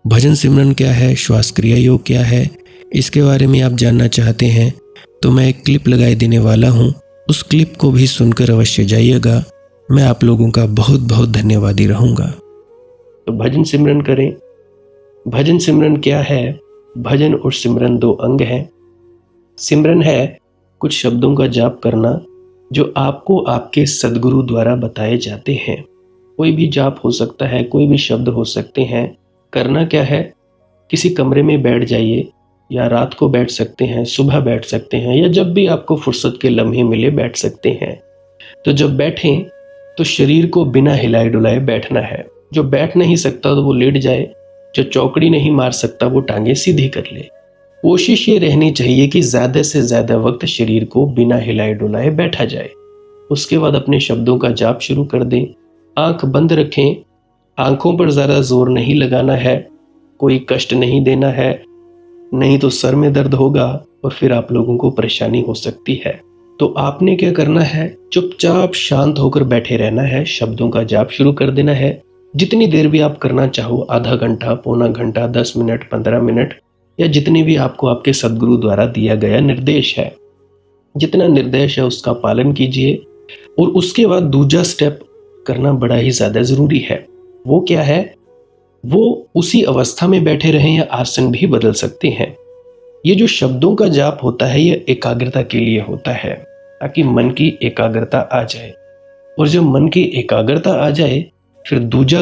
भजन सिमरन क्या है, श्वास क्रिया योग क्या है, इसके बारे में आप जानना चाहते हैं तो मैं एक क्लिप लगाए देने वाला हूँ। उस क्लिप को भी सुनकर अवश्य जाइएगा। मैं आप लोगों का बहुत बहुत धन्यवादी रहूँगा। तो भजन सिमरन करें। भजन सिमरन क्या है? भजन और सिमरन दो अंग हैं। सिमरन है कुछ शब्दों का जाप करना जो आपको आपके सद्गुरु द्वारा बताए जाते हैं। कोई भी जाप हो सकता है, कोई भी शब्द हो सकते हैं। करना क्या है? किसी कमरे में बैठ जाइए, या रात को बैठ सकते हैं, सुबह बैठ सकते हैं, या जब भी आपको फुर्सत के लम्हे मिले बैठ सकते हैं। तो जब बैठें तो शरीर को बिना हिलाए डुलाए बैठना है। जो बैठ नहीं सकता तो वो लेट जाए, जो चौकड़ी नहीं मार सकता वो टांगे सीधी कर ले। कोशिश ये रहनी चाहिए कि ज़्यादा से ज़्यादा वक्त शरीर को बिना हिलाए डुलाए बैठा जाए। उसके बाद अपने शब्दों का जाप शुरू कर दें। आंख बंद रखें। आंखों पर ज़्यादा जोर नहीं लगाना है, कोई कष्ट नहीं देना है, नहीं तो सर में दर्द होगा और फिर आप लोगों को परेशानी हो सकती है। तो आपने क्या करना है? चुपचाप शांत होकर बैठे रहना है। शब्दों का जाप शुरू कर देना है। जितनी देर भी आप करना चाहो, आधा घंटा, पौना घंटा, 10 मिनट, 15 मिनट, या जितनी भी आपको आपके सद्गुरु द्वारा दिया गया निर्देश है, जितना निर्देश है उसका पालन कीजिए। और उसके बाद दूसरा स्टेप करना बड़ा ही ज़्यादा ज़रूरी है। वो क्या है? वो उसी अवस्था में बैठे रहें या आसन भी बदल सकते हैं। ये जो शब्दों का जाप होता है ये एकाग्रता के लिए होता है, ताकि मन की एकाग्रता आ जाए। और जब मन की एकाग्रता आ जाए फिर दूसरा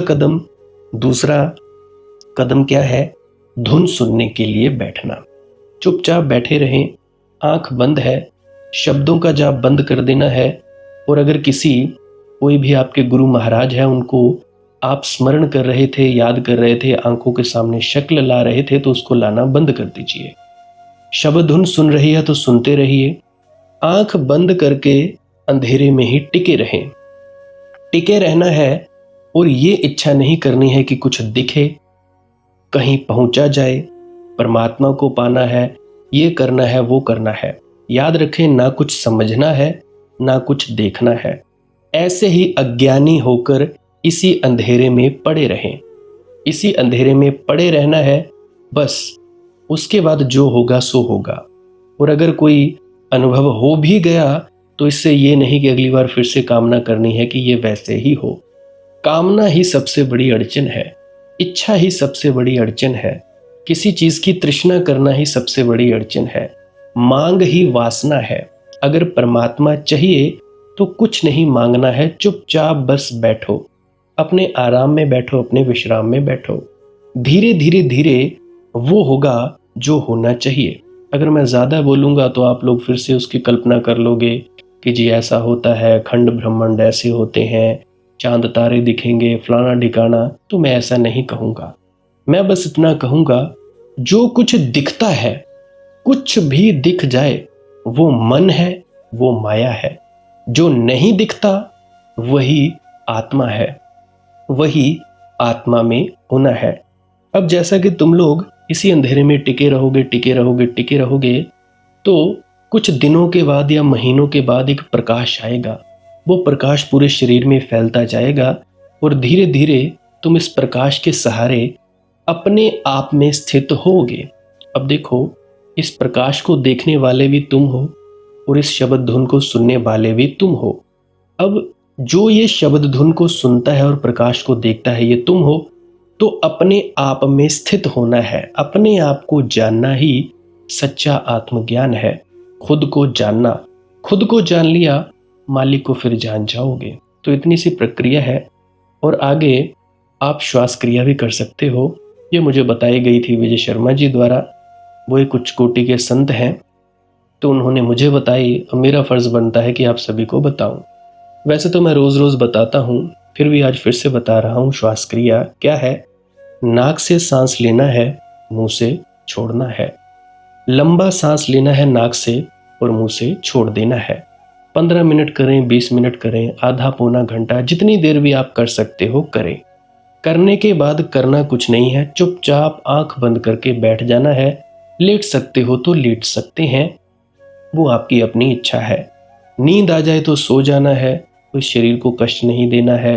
कदम क्या है? धुन सुनने के लिए बैठना। चुपचाप बैठे रहें, आंख बंद है, शब्दों का जाप बंद कर देना है। और अगर कोई भी आपके गुरु महाराज है, उनको आप स्मरण कर रहे थे, याद कर रहे थे, आंखों के सामने शक्ल ला रहे थे, तो उसको लाना बंद कर दीजिए। शब्द धुन सुन रही है तो सुनते रहिए। आंख बंद करके अंधेरे में ही टिके रहें। टिके रहना है और ये इच्छा नहीं करनी है कि कुछ दिखे, कहीं पहुंचा जाए, परमात्मा को पाना है, ये करना है, वो करना है। याद रखें, ना कुछ समझना है, ना कुछ देखना है। ऐसे ही अज्ञानी होकर इसी अंधेरे में पड़े रहें। इसी अंधेरे में पड़े रहना है बस। उसके बाद जो होगा सो होगा। और अगर कोई अनुभव हो भी गया तो इससे ये नहीं कि अगली बार फिर से कामना करनी है कि ये वैसे ही हो। कामना ही सबसे बड़ी अड़चन है, इच्छा ही सबसे बड़ी अड़चन है, किसी चीज की तृष्णा करना ही सबसे बड़ी अड़चन है, मांग ही वासना है। अगर परमात्मा चाहिए तो कुछ नहीं मांगना है, चुपचाप बस बैठो, अपने आराम में बैठो, अपने विश्राम में बैठो। धीरे धीरे धीरे वो होगा जो होना चाहिए। अगर मैं ज़्यादा बोलूँगा तो आप लोग फिर से उसकी कल्पना कर लोगे कि जी ऐसा होता है, खंड ब्रह्मांड ऐसे होते हैं, चांद तारे दिखेंगे, फलाना ढिकाना। तो मैं ऐसा नहीं कहूँगा। मैं बस इतना कहूँगा, जो कुछ दिखता है, कुछ भी दिख जाए, वो मन है, वो माया है। जो नहीं दिखता वही आत्मा है, वही आत्मा में होना है। अब जैसा कि तुम लोग इसी अंधेरे में टिके रहोगे, टिके रहोगे, टिके रहोगे, तो कुछ दिनों के बाद या महीनों के बाद एक प्रकाश आएगा। वो प्रकाश पूरे शरीर में फैलता जाएगा और धीरे धीरे तुम इस प्रकाश के सहारे अपने आप में स्थित होगे। अब देखो, इस प्रकाश को देखने वाले भी तुम हो और इस शब्द धुन को सुनने वाले भी तुम हो। अब जो ये शब्द धुन को सुनता है और प्रकाश को देखता है, ये तुम हो। तो अपने आप में स्थित होना है, अपने आप को जानना ही सच्चा आत्मज्ञान है। खुद को जानना, खुद को जान लिया, मालिक को फिर जान जाओगे। तो इतनी सी प्रक्रिया है। और आगे आप श्वास क्रिया भी कर सकते हो। ये मुझे बताई गई थी विजय शर्मा जी द्वारा। वो एक उच्च कोटि के संत हैं, तो उन्होंने मुझे बताई और मेरा फर्ज बनता है कि आप सभी को बताऊं। वैसे तो मैं रोज रोज बताता हूं, फिर भी आज फिर से बता रहा हूं। श्वास क्रिया क्या है? नाक से सांस लेना है, मुंह से छोड़ना है। लंबा सांस लेना है नाक से और मुंह से छोड़ देना है। 15 मिनट करें, 20 मिनट करें, आधा पौना घंटा, जितनी देर भी आप कर सकते हो करें। करने के बाद करना कुछ नहीं है, चुपचाप आंख बंद करके बैठ जाना है। लेट सकते हो तो लेट सकते हैं, वो आपकी अपनी इच्छा है। नींद आ जाए तो सो जाना है, तो शरीर को कष्ट नहीं देना है।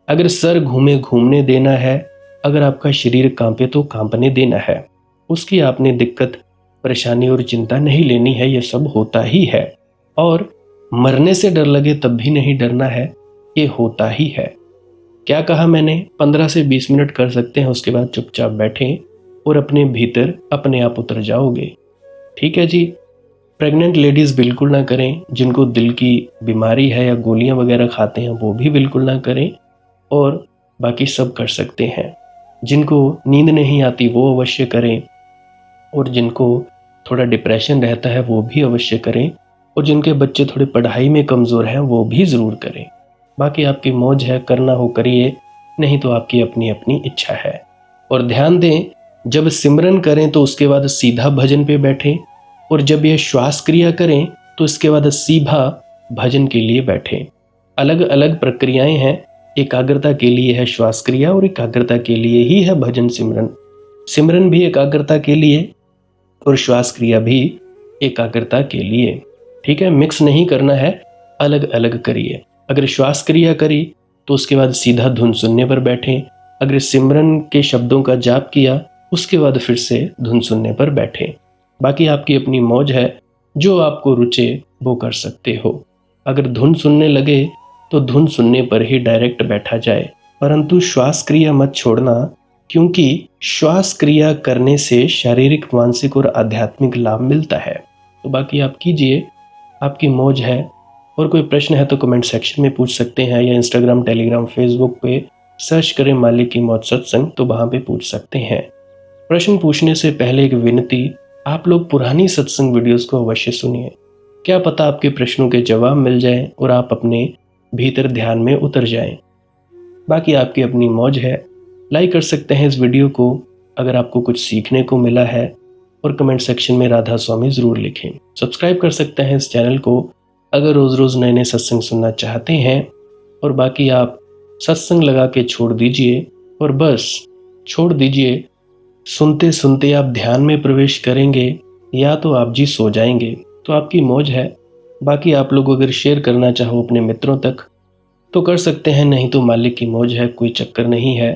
अगर सर घूमे घूमने देना है, अगर आपका शरीर कांपे तो कांपने देना है। उसकी आपने दिक्कत, परेशानी और चिंता नहीं लेनी है, ये सब होता ही है। और मरने से डर लगे तब भी नहीं डरना है, ये होता ही है। क्या कहा मैंने? 15 से 20 मिनट कर सकते हैं, उसके बाद चुपचाप बैठें और अपने भीतर अपने आप उतर जाओगे। ठीक है जी। प्रेग्नेंट लेडीज़ बिल्कुल ना करें, जिनको दिल की बीमारी है या गोलियां वगैरह खाते हैं वो भी बिल्कुल ना करें, और बाकी सब कर सकते हैं। जिनको नींद नहीं आती वो अवश्य करें, और जिनको थोड़ा डिप्रेशन रहता है वो भी अवश्य करें, और जिनके बच्चे थोड़े पढ़ाई में कमज़ोर हैं वो भी ज़रूर करें। बाकी आपकी मौज है, करना हो करिए, नहीं तो आपकी अपनी अपनी इच्छा है। और ध्यान दें, जब सिमरन करें तो उसके बाद सीधा भजन पे बैठें, और जब यह श्वास क्रिया करें तो इसके बाद सीधा भजन के लिए बैठें। अलग अलग प्रक्रियाएं हैं। एकाग्रता के लिए है श्वास क्रिया और एकाग्रता के लिए ही है भजन सिमरन। सिमरन भी एकाग्रता के लिए और श्वास क्रिया भी एकाग्रता के लिए। ठीक है, मिक्स नहीं करना है, अलग अलग करिए। अगर श्वास क्रिया करी तो उसके बाद सीधा धुन सुनने पर बैठें। अगर सिमरन के शब्दों का जाप किया उसके बाद फिर से धुन सुनने पर बैठें। बाकी आपकी अपनी मौज है, जो आपको रुचे वो कर सकते हो। अगर धुन सुनने लगे तो धुन सुनने पर ही डायरेक्ट बैठा जाए, परंतु श्वास क्रिया मत छोड़ना, क्योंकि श्वास क्रिया करने से शारीरिक, मानसिक और आध्यात्मिक लाभ मिलता है। तो बाकी आप कीजिए, आपकी मौज है। और कोई प्रश्न है तो कमेंट सेक्शन में पूछ सकते हैं, या इंस्टाग्राम, टेलीग्राम, फेसबुक पे सर्च करें मालिक की मौज सत्संग, तो वहाँ पे पूछ सकते हैं। प्रश्न पूछने से पहले एक विनती, आप लोग पुरानी सत्संग वीडियोस को अवश्य सुनिए। क्या पता आपके प्रश्नों के जवाब मिल जाएं और आप अपने भीतर ध्यान में उतर जाएं। बाकी आपकी अपनी मौज है। लाइक कर सकते हैं इस वीडियो को अगर आपको कुछ सीखने को मिला है, और कमेंट सेक्शन में राधा स्वामी ज़रूर लिखें। सब्सक्राइब कर सकते हैं इस चैनल को अगर रोज़ रोज़ नए नए सत्संग सुनना चाहते हैं। और बाकी आप सत्संग लगा के छोड़ दीजिए, और बस छोड़ दीजिए। सुनते सुनते आप ध्यान में प्रवेश करेंगे या तो आप जी सो जाएंगे, तो आपकी मौज है। बाकी आप लोग अगर शेयर करना चाहो अपने मित्रों तक तो कर सकते हैं, नहीं तो मालिक की मौज है, कोई चक्कर नहीं है।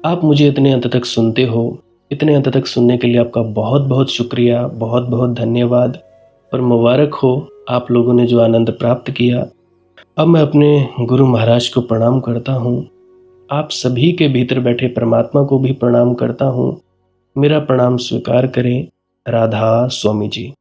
आप मुझे इतने अंत तक सुनते हो, इतने अंत तक सुनने के लिए आपका बहुत बहुत शुक्रिया, बहुत बहुत धन्यवाद। और मुबारक हो आप लोगों ने जो आनंद प्राप्त किया। अब मैं अपने गुरु महाराज को प्रणाम करता हूँ। आप सभी के भीतर बैठे परमात्मा को भी प्रणाम करता हूँ। मेरा प्रणाम स्वीकार करें। राधा स्वामी जी।